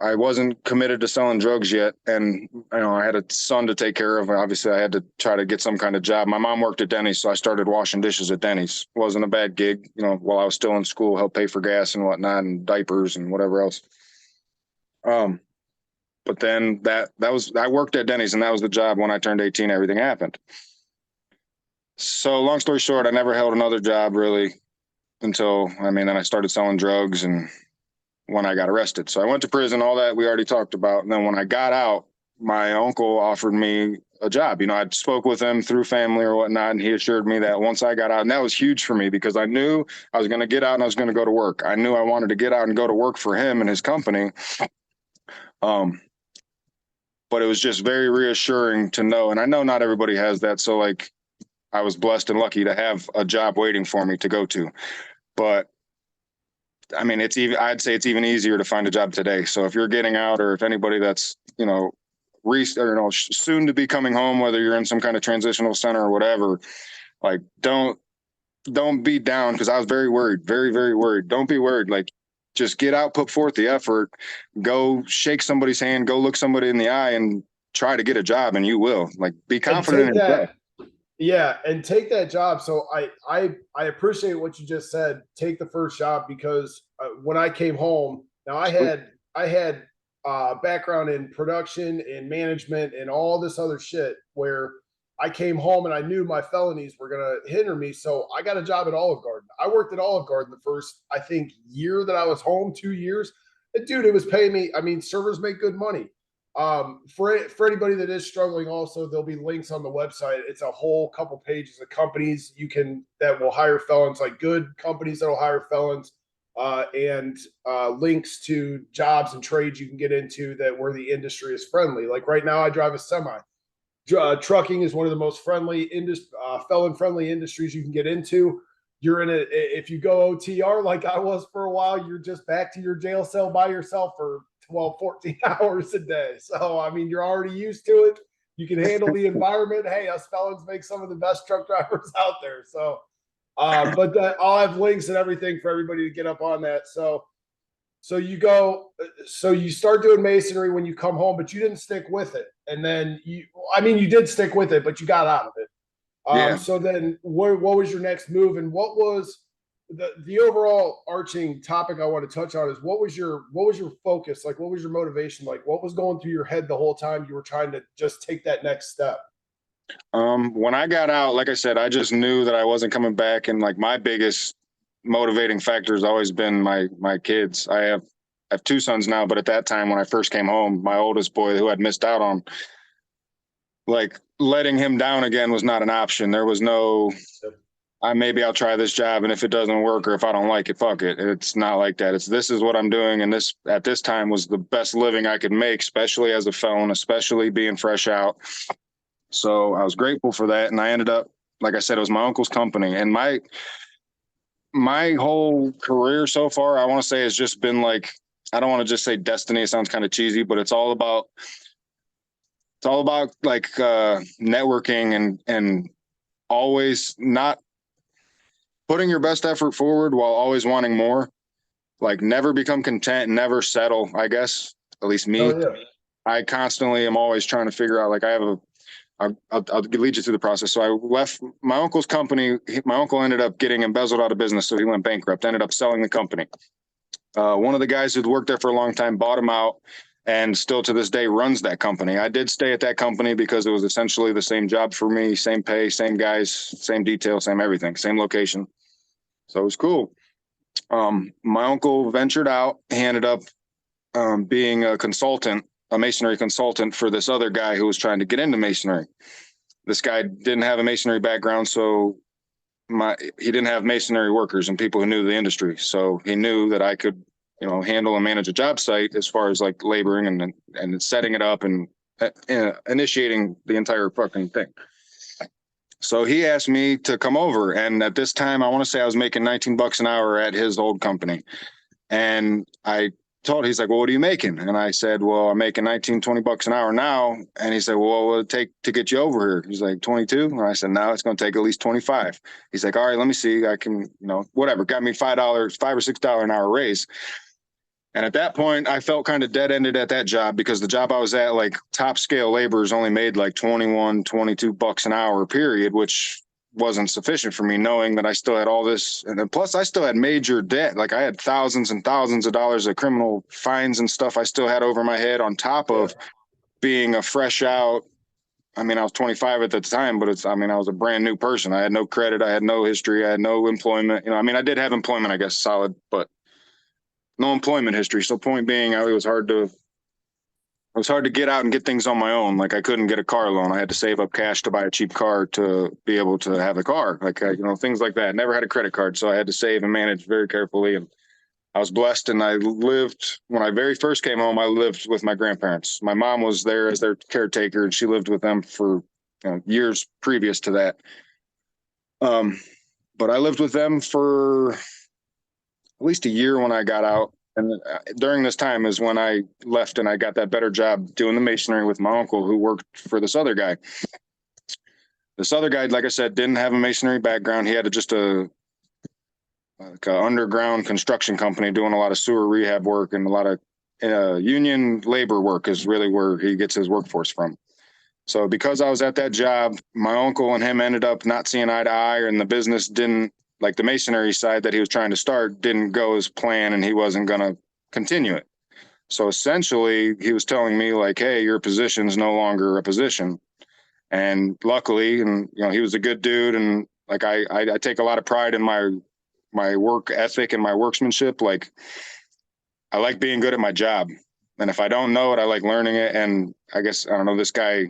I wasn't committed to selling drugs yet. And, I had a son to take care of. Obviously, I had to try to get some kind of job. My mom worked at Denny's, so I started washing dishes at Denny's. Wasn't a bad gig, while I was still in school, help pay for gas and whatnot and diapers and whatever else. But then I worked at Denny's, and that was the job. When I turned 18, everything happened. So long story short, I never held another job really until, then I started selling drugs and when I got arrested. So I went to prison, all that we already talked about. And then when I got out, my uncle offered me a job. I'd spoke with him through family or whatnot, and he assured me that once I got out, and that was huge for me because I knew I was going to get out and I was going to go to work. I knew I wanted to get out and go to work for him and his company. But it was just very reassuring to know. And I know not everybody has that. So like I was blessed and lucky to have a job waiting for me to go to. But I'd say it's even easier to find a job today. So if you're getting out, or if anybody that's, soon to be coming home, whether you're in some kind of transitional center or whatever, like don't be down. Cause I was very worried, very, very worried. Don't be worried. Like just get out, put forth the effort, go shake somebody's hand, go look somebody in the eye and try to get a job, and you will. Like be confident in yourself. Yeah, and take that job. So I appreciate what you just said. Take the first job because when I came home, now I had background in production and management and all this other shit where I came home and I knew my felonies were going to hinder me. So I got a job at Olive Garden. I worked at Olive Garden the first, I think, year that I was home, 2 years. And dude, it was paying me. I mean, servers make good money. For anybody that is struggling, also there'll be links on the website. It's a whole couple pages of companies you can that will hire felons, like good companies that will hire felons, and links to jobs and trades you can get into that where the industry is friendly. Like right now, I drive a semi. Trucking is one of the most felon-friendly industries you can get into. You're in it if you go OTR like I was for a while, you're just back to your jail cell by yourself for 12, 14 hours a day. So, I mean, you're already used to it. You can handle the environment. Hey, us felons make some of the best truck drivers out there. So, I'll have links and everything for everybody to get up on that. So you start doing masonry when you come home, but you didn't stick with it. And then you did stick with it, but you got out of it. Yeah. So then what was your next move, and what was the overall arching topic I want to touch on is what was your focus? Like, what was your motivation? Like, what was going through your head the whole time you were trying to just take that next step? When I got out, like I said, I just knew that I wasn't coming back. And like my biggest motivating factor has always been my kids. I have two sons now, but at that time when I first came home, my oldest boy who I'd missed out on, like letting him down again was not an option. There was no, maybe I'll try this job, and if it doesn't work or if I don't like it, fuck it. It's not like that. This is what I'm doing, and this at this time was the best living I could make, especially as a felon, especially being fresh out. So I was grateful for that, and I ended up, like I said, it was my uncle's company, and my whole career so far, I want to say, has just been like, I don't want to just say destiny. It sounds kind of cheesy, but it's all about like networking and always not putting your best effort forward while always wanting more. Like never become content, never settle. I guess at least me. Oh, yeah. I constantly am always trying to figure out. Like I'll lead you through the process. So I left my uncle's company. My uncle ended up getting embezzled out of business, so he went bankrupt. Ended up selling the company. One of the guys who'd worked there for a long time bought him out, and still to this day runs that company. I did stay at that company because it was essentially the same job for me, same pay, same guys, same detail, same everything, same location. So it was cool. My uncle ventured out. He ended up being a consultant, a masonry consultant for this other guy who was trying to get into masonry. This guy didn't have a masonry background, so he didn't have masonry workers and people who knew the industry. So he knew that I could, handle and manage a job site as far as like laboring and setting it up and initiating the entire fucking thing. So he asked me to come over. And at this time, I want to say I was making $19 an hour at his old company. And he's like, well, what are you making? And I said, well, I'm making $20 an hour now. And he said, well, what will it take to get you over here? He's like, 22. And I said, no, it's going to take at least 25. He's like, all right, let me see. I can, whatever. Got me $5 or $6 an hour raise. And at that point, I felt kind of dead ended at that job because the job I was at, like top scale laborers only made like 21, $22 an hour period, which wasn't sufficient for me, knowing that I still had all this. And then plus I still had major debt. Like I had thousands and thousands of dollars of criminal fines and stuff I still had over my head on top of being a fresh out. I mean, I was 25 at the time, but I was a brand new person. I had no credit. I had no history. I had no employment. I did have employment, I guess, solid, but no employment history. So point being, it was hard to get out and get things on my own. Like I couldn't get a car loan. I had to save up cash to buy a cheap car to be able to have a car. Like, things like that. Never had a credit card. So I had to save and manage very carefully. And I was blessed. And when I very first came home, I lived with my grandparents. My mom was there as their caretaker, and she lived with them for years previous to that. But I lived with them for at least a year when I got out. And during this time is when I left and I got that better job doing the masonry with my uncle who worked for this other guy. This other guy, like I said, didn't have a masonry background. He had just a underground construction company doing a lot of sewer rehab work, and a lot of union labor work is really where he gets his workforce from. So because I was at that job, my uncle and him ended up not seeing eye to eye, and the business didn't, like the masonry side that he was trying to start, didn't go as planned, and he wasn't going to continue it. So essentially, he was telling me like, "Hey, your position's no longer a position." And luckily, and he was a good dude, and like I take a lot of pride in my work ethic and my workmanship. Like I like being good at my job, and if I don't know it, I like learning it. And I guess I don't know, this guy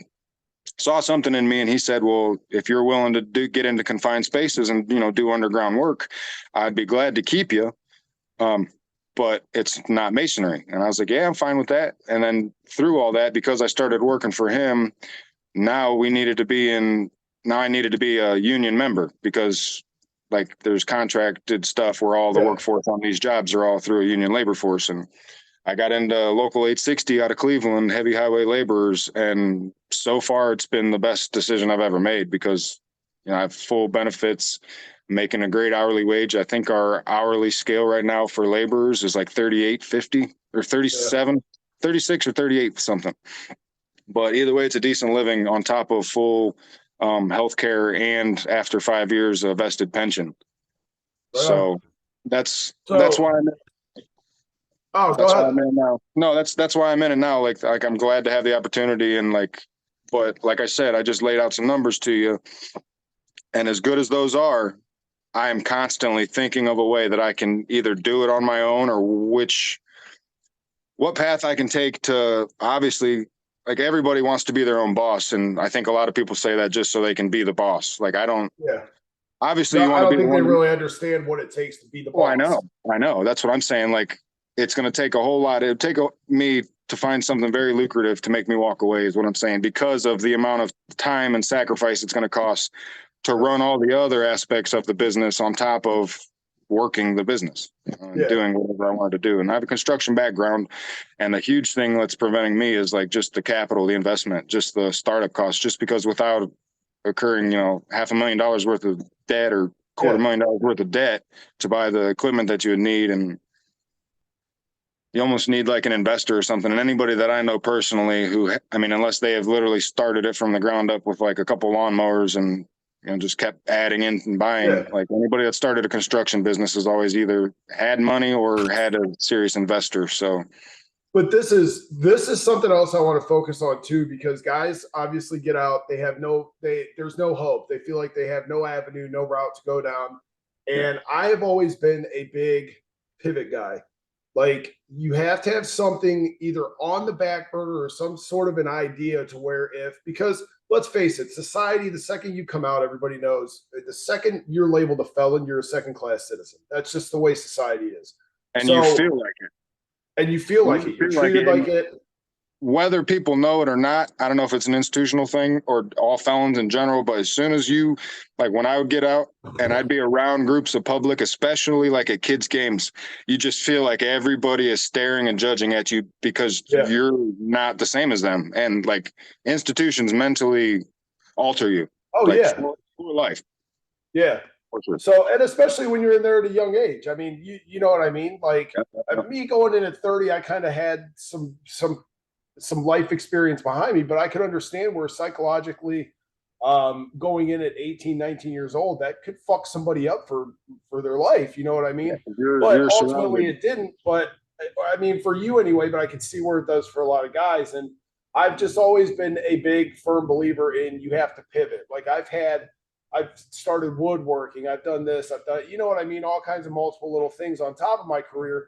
saw something in me, and he said, "Well, if you're willing to get into confined spaces and do underground work, I'd be glad to keep you." Um, but it's not masonry. And I was like, "Yeah, I'm fine with that." And then through all that, because I started working for him, now we needed to be in, now I needed to be a union member because like there's contracted stuff where all the Yeah. workforce on these jobs are all through a union labor force. And I got into local 860 out of Cleveland, heavy highway laborers. And so far it's been the best decision I've ever made because, I have full benefits, making a great hourly wage. I think our hourly scale right now for laborers is like 38.50 or 37, 36 or 38 something. But either way, it's a decent living on top of full health care and after 5 years of vested pension. Right on. So that's So, why oh, go that's why ahead. I'm in it now. No, that's why I'm in it now. Like I'm glad to have the opportunity and but like I said, I just laid out some numbers to you, and as good as those are, I am constantly thinking of a way that I can either do it on my own or what path I can take to obviously, like everybody wants to be their own boss. And I think a lot of people say that just so they can be the boss. Like I don't, Yeah. obviously No, you I want to don't be the think they one. really understand what it takes to be the Oh, boss. I know. That's what I'm saying. Like it's going to take a whole lot. It'll take me to find something very lucrative to make me walk away is what I'm saying, because of the amount of time and sacrifice it's going to cost to run all the other aspects of the business on top of working the business, and Yeah. doing whatever I wanted to do. And I have a construction background, and the huge thing that's preventing me is like just the capital, the investment, just the startup costs, just because without occurring, $500,000 worth of debt or quarter Yeah. million dollars worth of debt to buy the equipment that you would need. And you almost need like an investor or something. And anybody that I know personally who, I mean, unless they have literally started it from the ground up with like a couple lawnmowers and, just kept adding in and buying, Yeah. like anybody that started a construction business has always either had money or had a serious investor. So, But this is something else I want to focus on too, because guys obviously get out, they have there's no hope. They feel like they have no avenue, no route to go down. yeah. And I have always been a big pivot guy. Like you have to have something either on the back burner or some sort of an idea to where because let's face it, society, the second you come out, everybody knows the second you're labeled a felon, you're a second class citizen. That's just the way society is. And you So, feel like it. and you feel like You it, you're feel like treated it. like it. Whether people know it or not, I don't know if it's an institutional thing or all felons in general, but as soon as like when I would get out and I'd be around groups of public, especially like at kids' games, you just feel like everybody is staring and judging at you because Yeah. you're not the same as them. And like institutions mentally alter you, Oh like yeah. for life. Yeah. For sure. So, and especially when you're in there at a young age. I mean, you know what I mean? Like me going in at 30, I kind of had some life experience behind me, but I could understand where psychologically going in at 18, 19 years old, that could fuck somebody up for their life. You know what I mean? But You're ultimately surrounded. it didn't. But I mean, for you anyway, but I could see where it does for a lot of guys. And I've just always been a big firm believer in you have to pivot. Like I've started woodworking. I've done this. I've done, you know what I mean? All kinds of multiple little things on top of my career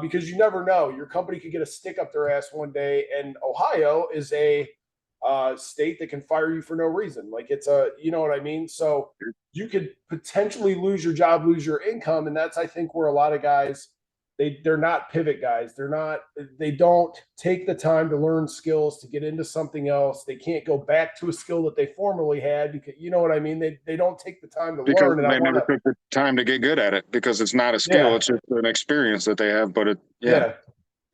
because you never know. Your company could get a stick up their ass one day, and Ohio is a state that can fire you for no reason. Like it's you know what I mean? So you could potentially lose your job, lose your income, and that's I think where a lot of guys they're not pivot guys. They don't take the time to learn skills to get into something else. They can't go back to a skill that they formerly had because you know what I mean. They don't take the time to Because learn, and I they want never to took the time to get good at it because it's not a skill. yeah It's just an experience that they have. But yeah, yeah. I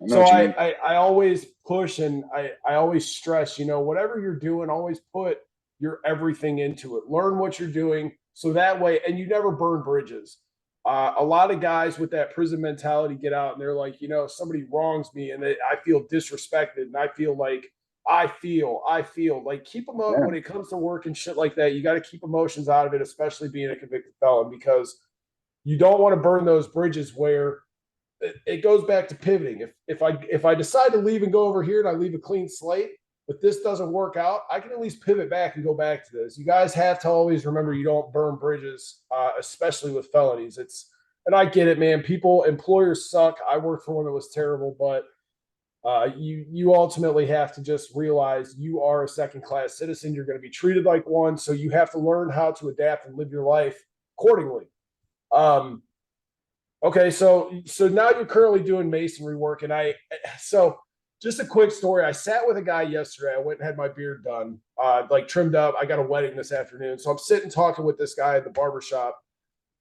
know So what you mean. I always push and I always stress, whatever you're doing, always put your everything into it. Learn what you're doing so that way, and you never burn bridges. A lot of guys with that prison mentality get out and they're like, somebody wrongs me and I feel disrespected and I feel like I feel like keep them up Yeah. when it comes to work and shit like that. You got to keep emotions out of it, especially being a convicted felon, because you don't want to burn those bridges where it goes back to pivoting. If I decide to leave and go over here and I leave a clean slate, but this doesn't work out, I can at least pivot back and go back to this. You guys have to always remember you don't burn bridges, especially with felonies. And I get it, man. Employers suck. I worked for one that was terrible, but you ultimately have to just realize you are a second class citizen. You're going to be treated like one, so you have to learn how to adapt and live your life accordingly. Okay, so now you're currently doing masonry work, and so just a quick story. I sat with a guy yesterday. I went and had my beard done, like trimmed up. I got a wedding this afternoon, so I'm sitting talking with this guy at the barbershop,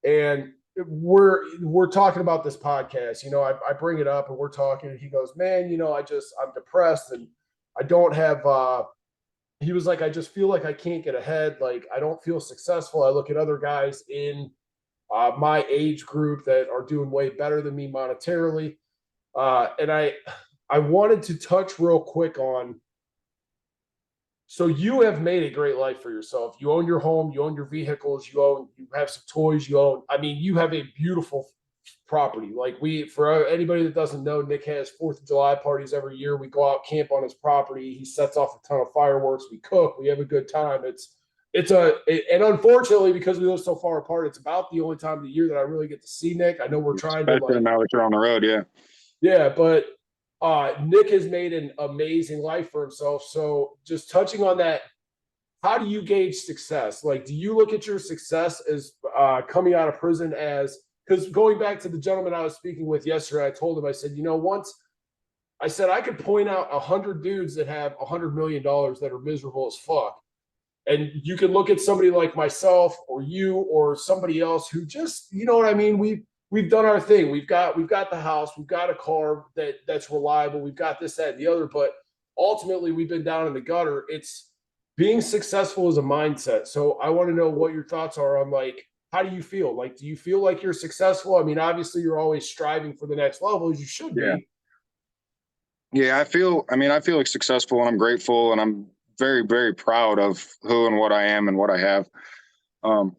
and we're talking about this podcast. I bring it up and we're talking, and he goes, "Man, I'm depressed and I don't have." He was like, "I just feel like I can't get ahead. Like I don't feel successful. I look at other guys in my age group that are doing way better than me monetarily." And I wanted to touch real quick on. So you have made a great life for yourself. You own your home, you own your vehicles, you have some toys, you have a beautiful property. Like for anybody that doesn't know, Nick has 4th of July parties every year. We go out camp on his property. He sets off a ton of fireworks. We cook, we have a good time. And unfortunately, because we live so far apart, it's about the only time of the year that I really get to see Nick. I know we're trying to now that you're on the road. Yeah. Yeah, but Nick has made an amazing life for himself. So just touching on that, how do you gauge success? Like, do you look at your success as coming out of prison because going back to the gentleman I was speaking with yesterday, I told him, I said, once I said I could point out 100 dudes that have $100 million that are miserable as fuck. And you can look at somebody like myself or you or somebody else who just, you know what I mean? We've done our thing. We've got the house. We've got a car that's reliable. We've got this, that, and the other. But ultimately, we've been down in the gutter. It's being successful as a mindset. So I want to know what your thoughts are on, like, how do you feel? Like, do you feel like you're successful? I mean, obviously, you're always striving for the next level, as you should be. Yeah, I feel like successful, and I'm grateful, and I'm very, very proud of who and what I am and what I have. I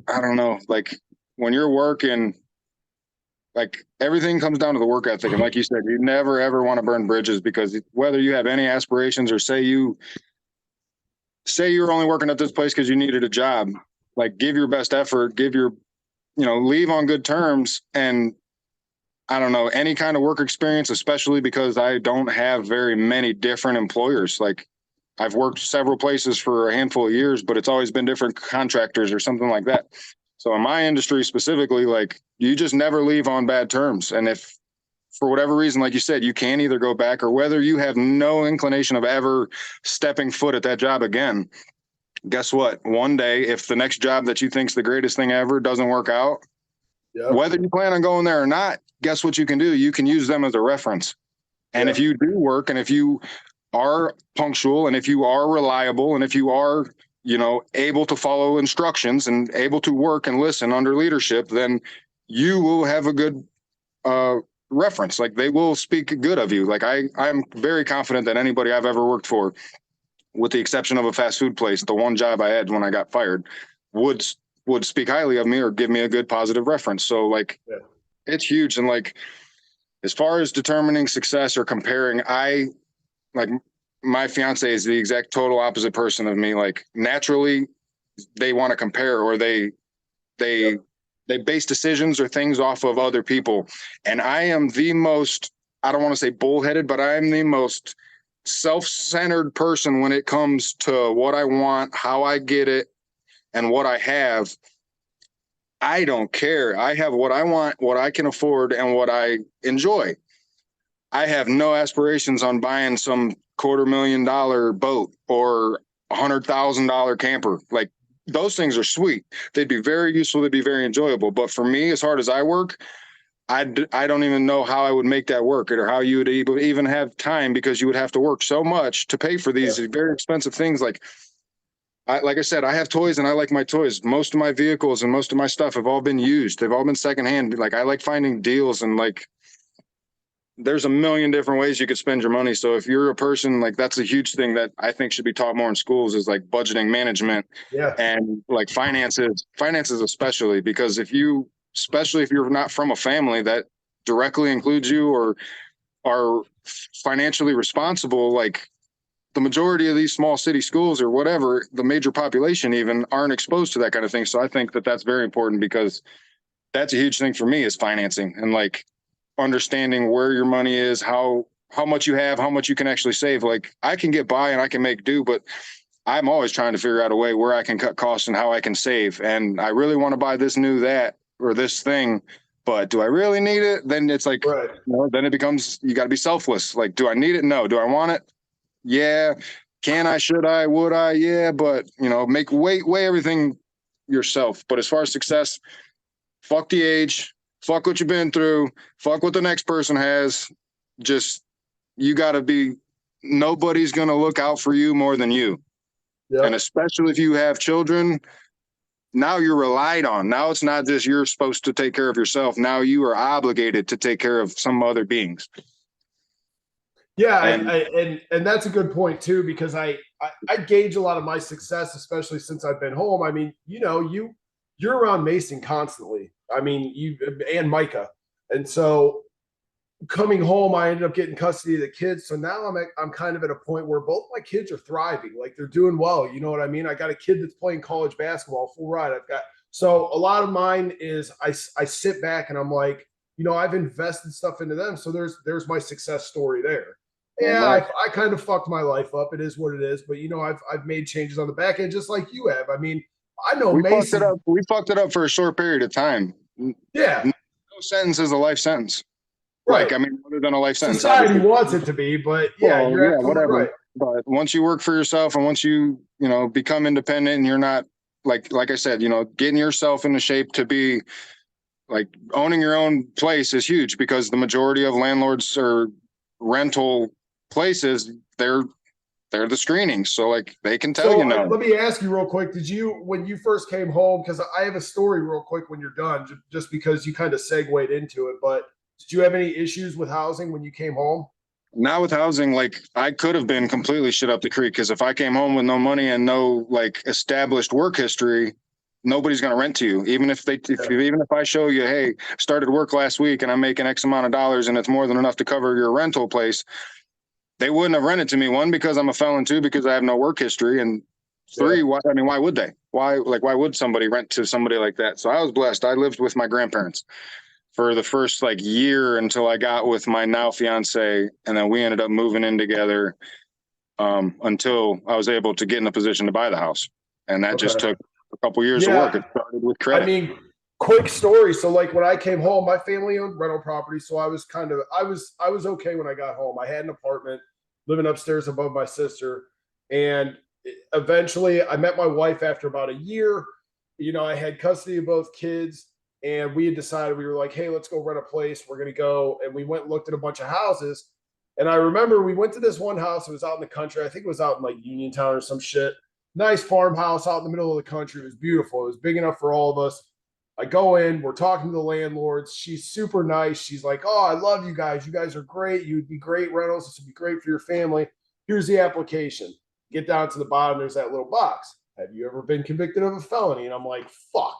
don't know, like, when you're working, like, everything comes down to the work ethic. And like you said, you never, ever want to burn bridges, because whether you have any aspirations or say you're only working at this place because you needed a job, like, give your best effort, leave on good terms. And I don't know, any kind of work experience, especially because I don't have very many different employers. Like, I've worked several places for a handful of years, but it's always been different contractors or something like that. So in my industry specifically, like, you just never leave on bad terms. And if for whatever reason, like you said, you can either go back, or whether you have no inclination of ever stepping foot at that job again, guess what? One day, if the next job that you think's the greatest thing ever doesn't work out, whether you plan on going there or not, guess what you can do? You can use them as a reference. And if you do work, and if you are punctual, and if you are reliable, and if you are able to follow instructions and able to work and listen under leadership, then you will have a good reference. Like, they will speak good of you. Like, I'm very confident that anybody I've ever worked for, with the exception of a fast food place, the one job I had when I got fired, would speak highly of me or give me a good positive reference. So, like, it's huge. And, like, as far as determining success or comparing, my fiance is the exact total opposite person of me. Like, naturally, they want to compare, or they base decisions or things off of other people. And I am the most, I don't want to say bullheaded, but I am the most self-centered person when it comes to what I want, how I get it, and what I have. I don't care. I have what I want, what I can afford, and what I enjoy. I have no aspirations on buying some $250,000 boat or $100,000 camper. Like, those things are sweet. They'd be very useful. They'd be very enjoyable. But for me, as hard as I work, I don't even know how I would make that work, or how you would even have time, because you would have to work so much to pay for these very expensive things. Like I said, I have toys, and I like my toys. Most of my vehicles and most of my stuff have all been used. They've all been secondhand. Like, I like finding deals, and, like, there's a million different ways you could spend your money. So if you're a person, like, that's a huge thing that I think should be taught more in schools, is like budgeting management and like finances especially, because if you especially if you're not from a family that directly includes you or are financially responsible. Like the majority of these small city schools or whatever, the major population even aren't exposed to that kind of thing. So I think that that's very important because that's a huge thing for me is financing and like understanding where your money is, how much you have, how much you can actually save. Like I can get by and I can make do, but I'm always trying to figure out a way where I can cut costs and how I can save. And I really want to buy this new that or this thing, but do I really need it? Then it's like, Right. then it becomes, you got to be selfless. Like, do I need it? No. Do I want it? Yeah. Can I, should I, would I? Yeah. But make weigh everything yourself. But as far as success, fuck the age, fuck what you've been through, fuck what the next person has. Just, you got to be, nobody's going to look out for you more than you. Yep. And especially if you have children, now you're relied on. Now it's not just you're supposed to take care of yourself. Now you are obligated to take care of some other beings. Yeah, And and that's a good point too, because I gauge a lot of my success, especially since I've been home. I mean, you're around Mason constantly. I mean, you and Micah, and so coming home, I ended up getting custody of the kids. So now I'm kind of at a point where both my kids are thriving, like they're doing well. You know what I mean? I got a kid that's playing college basketball full ride. So a lot of mine is I sit back and I'm like, I've invested stuff into them. So there's my success story there. Yeah, I kind of fucked my life up. It is what it is. But I've made changes on the back end just like you have. I mean, I know Mason. We fucked it up for a short period of time. Yeah. No sentence is a life sentence. Right. Like, I mean, other than a life sentence. Society wants it to be, but yeah, you're absolutely whatever. right. But once you work for yourself and once you, become independent and you're not like I said, getting yourself into shape to be like owning your own place is huge because the majority of landlords or rental places, they're the screenings. So like they can tell Let me ask you real quick. When you first came home, because I have a story real quick when you're done, just because you kind of segued into it, but did you have any issues with housing when you came home? Not with housing. Like I could have been completely shit up the creek because if I came home with no money and no like established work history, nobody's going to rent to you. Even if I show you, hey, started work last week and I'm making X amount of dollars and it's more than enough to cover your rental place, they wouldn't have rented to me. One, because I'm a felon. Two, because I have no work history. And three, why would they? Why would somebody rent to somebody like that? So I was blessed. I lived with my grandparents for the first like year until I got with my now fiance. And then we ended up moving in together until I was able to get in a position to buy the house. And that just took a couple years of work. It started with credit. I mean, quick story. So like when I came home, my family owned rental property. So I was okay when I got home. I had an apartment living upstairs above my sister. And eventually I met my wife after about a year. I had custody of both kids. And we had decided, we were like, hey, let's go rent a place. We're going to go. And we went and looked at a bunch of houses. And I remember we went to this one house. It was out in the country. I think it was out in like Uniontown or some shit. Nice farmhouse out in the middle of the country. It was beautiful. It was big enough for all of us. I go in, we're talking to the landlords. She's super nice. She's like, oh, I love you guys. You guys are great. You'd be great rentals. This would be great for your family. Here's the application. Get down to the bottom. There's that little box. Have you ever been convicted of a felony? And I'm like, fuck.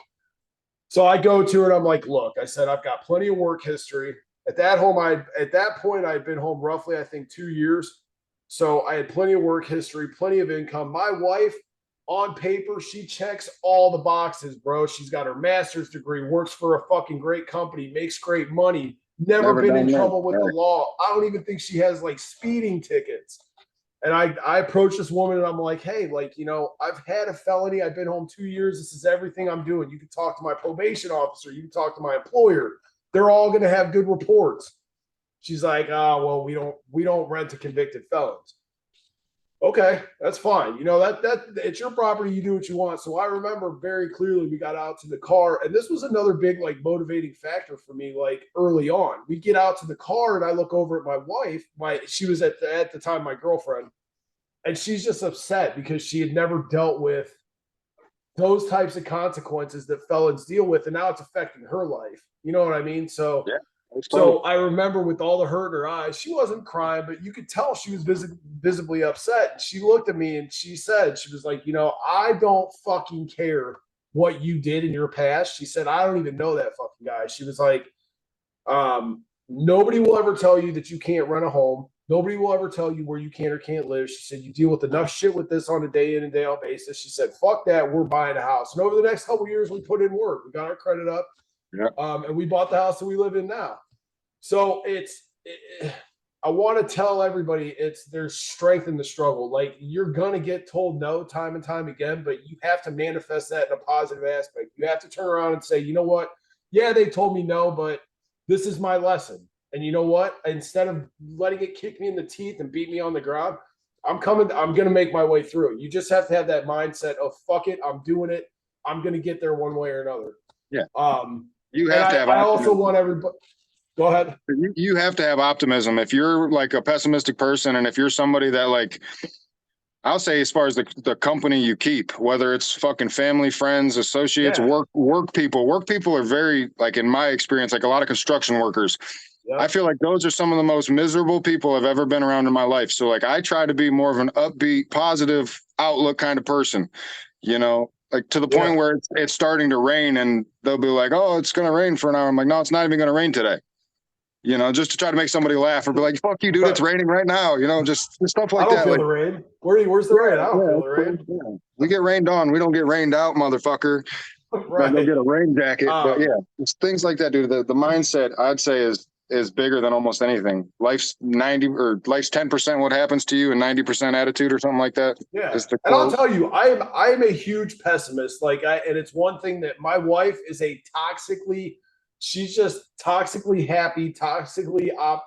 So I go to it. I'm like, look, I said, I've got plenty of work history. At that point, I had been home roughly, I think, 2 years. So I had plenty of work history, plenty of income. My wife, on paper, she checks all the boxes, bro. She's got her master's degree, works for a fucking great company, makes great money, never been in trouble with the law. I don't even think she has like speeding tickets. And I approached this woman and I'm like, hey, like, I've had a felony. I've been home 2 years. This is everything I'm doing. You can talk to my probation officer. You can talk to my employer. They're all going to have good reports. She's like, well, we don't rent to convicted felons. Okay, that's fine. That it's your property. You do what you want. So I remember very clearly we got out to the car, and this was another big like motivating factor for me. Like early on, we get out to the car, and I look over at my wife. She was at the time my girlfriend, and she's just upset because she had never dealt with those types of consequences that felons deal with, and now it's affecting her life. You know what I mean? So. Yeah. So I remember with all the hurt in her eyes, she wasn't crying, but you could tell she was visibly upset. She looked at me and she said, she was like, I don't fucking care what you did in your past. She said, I don't even know that fucking guy. She was like, nobody will ever tell you that you can't rent a home. Nobody will ever tell you where you can or can't live. She said, you deal with enough shit with this on a day in and day out basis. She said, fuck that. We're buying a house. And over the next couple of years, we put in work. We got our credit up. Yeah. And we bought the house that we live in now. So I want to tell everybody there's strength in the struggle. Like, you're going to get told no time and time again, but you have to manifest that in a positive aspect. You have to turn around and say, you know what? Yeah, they told me no, but this is my lesson. And you know what? Instead of letting it kick me in the teeth and beat me on the ground, I'm going to make my way through it. You just have to have that mindset of fuck it. I'm doing it. I'm going to get there one way or another. Yeah. You have to have I also want everybody. Go ahead. You have to have optimism. If you're like a pessimistic person, and if you're somebody that, like, I'll say, as far as the company you keep, whether it's fucking family, friends, associates, work people are very, like, in my experience, like a lot of construction workers. Yep. I feel like those are some of the most miserable people I've ever been around in my life. So, like, I try to be more of an upbeat, positive outlook kind of person, you know, like, to the point where it's starting to rain and they'll be like, oh, it's going to rain for an hour. I'm like, no, it's not even going to rain today. You know, just to try to make somebody laugh or be like, fuck you, dude, it's raining right now. You know, just stuff like that. I don't feel the rain. Where's the rain? I don't feel the rain. Yeah. We get rained on. We don't get rained out, motherfucker. Right. Go get a rain jacket. But yeah, it's things like that, dude. The mindset, I'd say, is bigger than almost anything. Life's 10% what happens to you and 90% attitude or something like that. Yeah. And I'll tell you, I am a huge pessimist. And it's one thing that my wife is she's just toxically happy,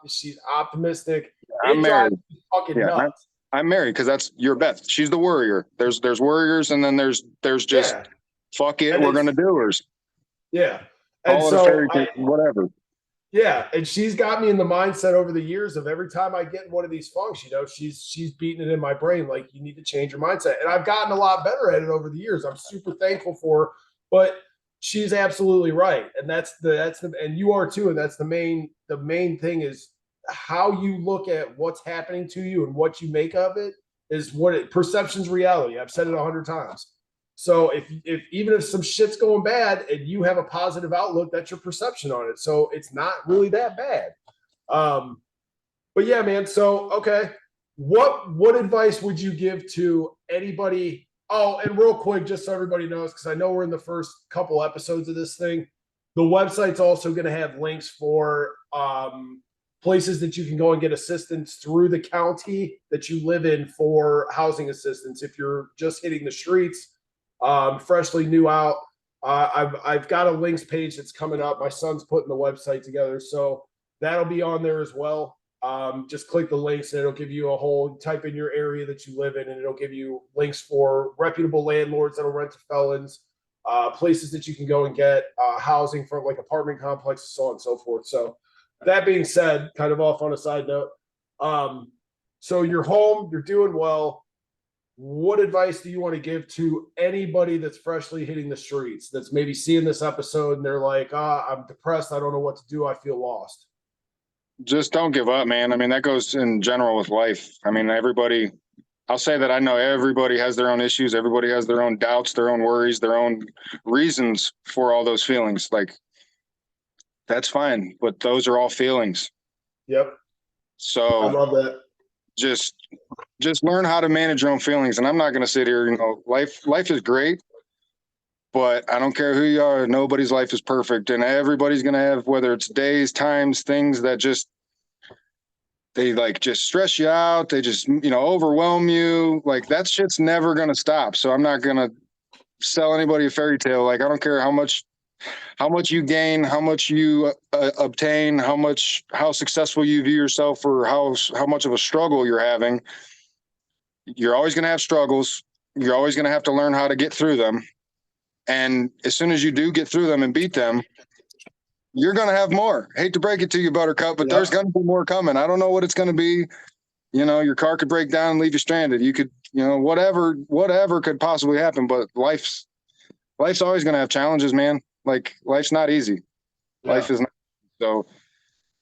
she's optimistic. I'm married. Fucking nuts. I'm married because that's your Beth. She's the worrier. There's worriers, and then there's just fuck it, we're gonna do hers. Yeah. And so whatever. Yeah, and she's got me in the mindset over the years of every time I get in one of these funks, you know, she's beating it in my brain like, you need to change your mindset. And I've gotten a lot better at it over the years. I'm super thankful for her, but she's absolutely right. And and you are too. And that's the main thing is how you look at what's happening to you and what you make of it is perception's reality. I've said it 100 times. So if even if some shit's going bad and you have a positive outlook, that's your perception on it. So it's not really that bad. But yeah, man. So, okay. What advice would you give to anybody? Oh, and real quick, just so everybody knows, because I know we're in the first couple episodes of this thing, the website's also going to have links for places that you can go and get assistance through the county that you live in for housing assistance. If you're just hitting the streets, freshly new out, I've got a links page that's coming up. My son's putting the website together, so that'll be on there as well. Just click the links and it'll give you type in your area that you live in, and it'll give you links for reputable landlords that'll rent to felons, places that you can go and get housing for, like apartment complexes, so on and so forth. So that being said, kind of off on a side note, so you're home, you're doing well. What advice do you want to give to anybody that's freshly hitting the streets, that's maybe seeing this episode and they're like, I'm depressed, I don't know what to do, I feel lost? Just don't give up, man. I mean, that goes in general with life. I mean, I'll say that I know everybody has their own issues. Everybody has their own doubts, their own worries, their own reasons for all those feelings. Like, that's fine, but those are all feelings. Yep. So I love that. Just learn how to manage your own feelings. And I'm not going to sit here, life is great, but I don't care who you are. Nobody's life is perfect. And everybody's going to have, whether it's days, times, things that they just stress you out. They just, overwhelm you. Like, that shit's never going to stop. So I'm not going to sell anybody a fairy tale. Like, I don't care how much you gain, how much you obtain, how successful you view yourself, or how much of a struggle you're having. You're always going to have struggles. You're always going to have to learn how to get through them. And as soon as you do get through them and beat them, you're going to have more. Hate to break it to you, Buttercup, but there's going to be more coming. I don't know what it's going to be. Your car could break down and leave you stranded. You could, whatever could possibly happen, but life's always going to have challenges, man. Like, life's not easy. Yeah. Life is not. So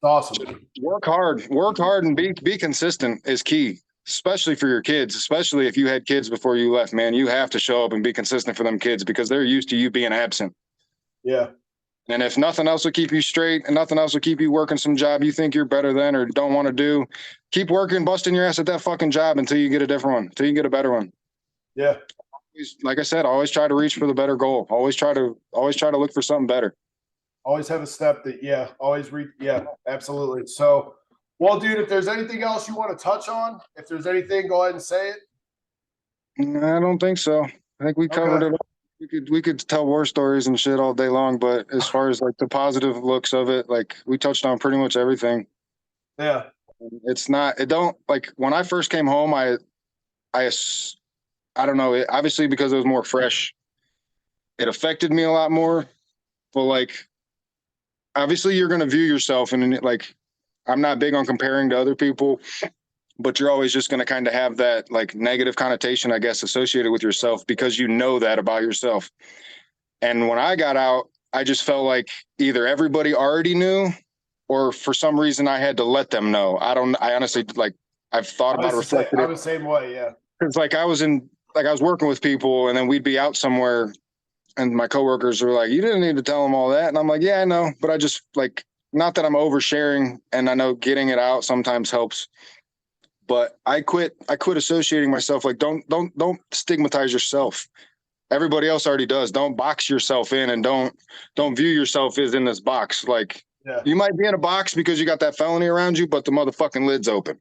awesome. Work hard and be consistent is key. especially for your kids, especially if you had kids before you left, man, you have to show up and be consistent for them kids because they're used to you being absent. Yeah. And if nothing else will keep you straight and nothing else will keep you working some job you think you're better than or don't want to do, keep working, busting your ass at that fucking job until you get a different one, until you get a better one. Yeah. Like I said, always try to reach for the better goal. Always try to look for something better. Always have a step that, yeah, always read. Yeah, absolutely. So, well, dude, if there's anything else you want to touch on, if there's anything, go ahead and say it. I don't think so. I think we covered it all. We could tell war stories and shit all day long, but as far as like the positive looks of it, like we touched on pretty much everything. Yeah. It's not, it don't like when I first came home, I don't know, it, obviously because it was more fresh, it affected me a lot more, but like, obviously you're going to view yourself and like, I'm not big on comparing to other people, but you're always just going to kind of have that like negative connotation, I guess, associated with yourself because you know that about yourself. And when I got out, I just felt like either everybody already knew or for some reason I had to let them know. I honestly, like, I've thought about reflecting I it. was the same way. Yeah. It's like I was working with people and then we'd be out somewhere and my coworkers were like, you didn't need to tell them all that. And I'm like, yeah, I know. But I just like, not that I'm oversharing and I know getting it out sometimes helps. But I quit associating myself. Like, don't stigmatize yourself. Everybody else already does. Don't box yourself in and don't view yourself as in this box. Like, Yeah. you might be in a box because you got that felony around you, but the motherfucking lid's open.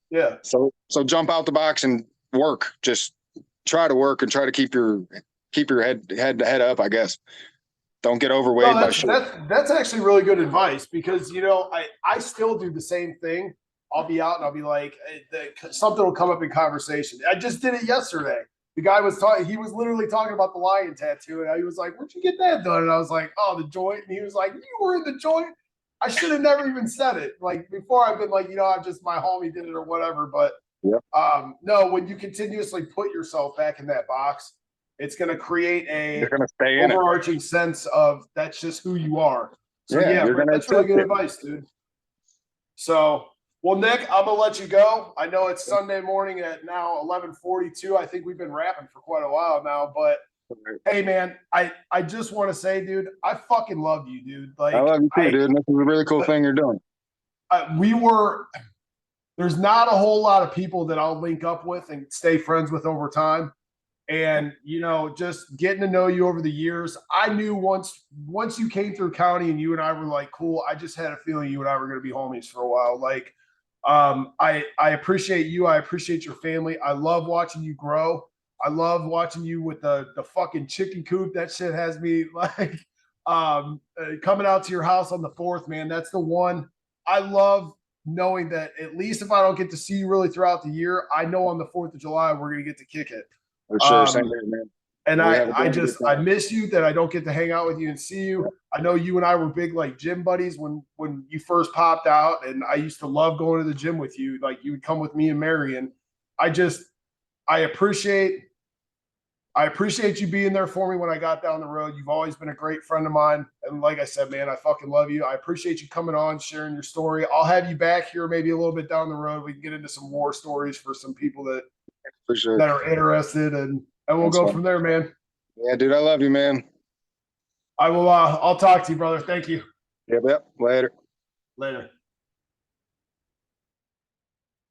Yeah. So jump out the box and work. Just try to work and try to keep your head up, I guess. Don't get overweight by shit. That's actually really good advice because, you know, I still do the same thing. I'll be out and I'll be like, something will come up in conversation. I just did it yesterday. The guy was talking, he was literally talking about the lion tattoo. And he was like, where'd you get that done? And I was like, oh, the joint. And he was like, you were in the joint? I should have never even said it. Like before I've been like, you know, I'm just, my homie did it or whatever. But no, when you continuously put yourself back in that box, it's going to create a overarching sense of that's just who you are. So yeah, that's really good advice, dude. So, well, Nick, I'm gonna let you go. I know it's Sunday morning at now 11:42. I think we've been rapping for quite a while now, but hey, man, I just want to say, dude, I fucking love you, dude. Like, I love you too, dude. This is a really cool thing you're doing. There's not a whole lot of people that I'll link up with and stay friends with over time. And, you know, just getting to know you over the years, I knew once you came through county and you and I were like, cool, I just had a feeling you and I were going to be homies for a while. Like, I appreciate you. I appreciate your family. I love watching you grow. I love watching you with the fucking chicken coop. That shit has me like, coming out to your house on the 4th, man. That's the one. I love knowing that at least if I don't get to see you really throughout the year, I know on the 4th of July, we're going to get to kick it. For sure. Same here, man. And I miss you that I don't get to hang out with you and see you. I know you and I were big like gym buddies when you first popped out, and I used to love going to the gym with you. Like you would come with me and Mary, and I appreciate you being there for me when I got down the road. You've always been a great friend of mine, and like I said, man, I fucking love you. I appreciate you coming on, sharing your story. I'll have you back here maybe a little bit down the road. We can get into some war stories for some people that are interested, and we'll go from there, man. Yeah, dude, I love you, man. I will. I'll talk to you, brother. Thank you. Yep. Later. Later.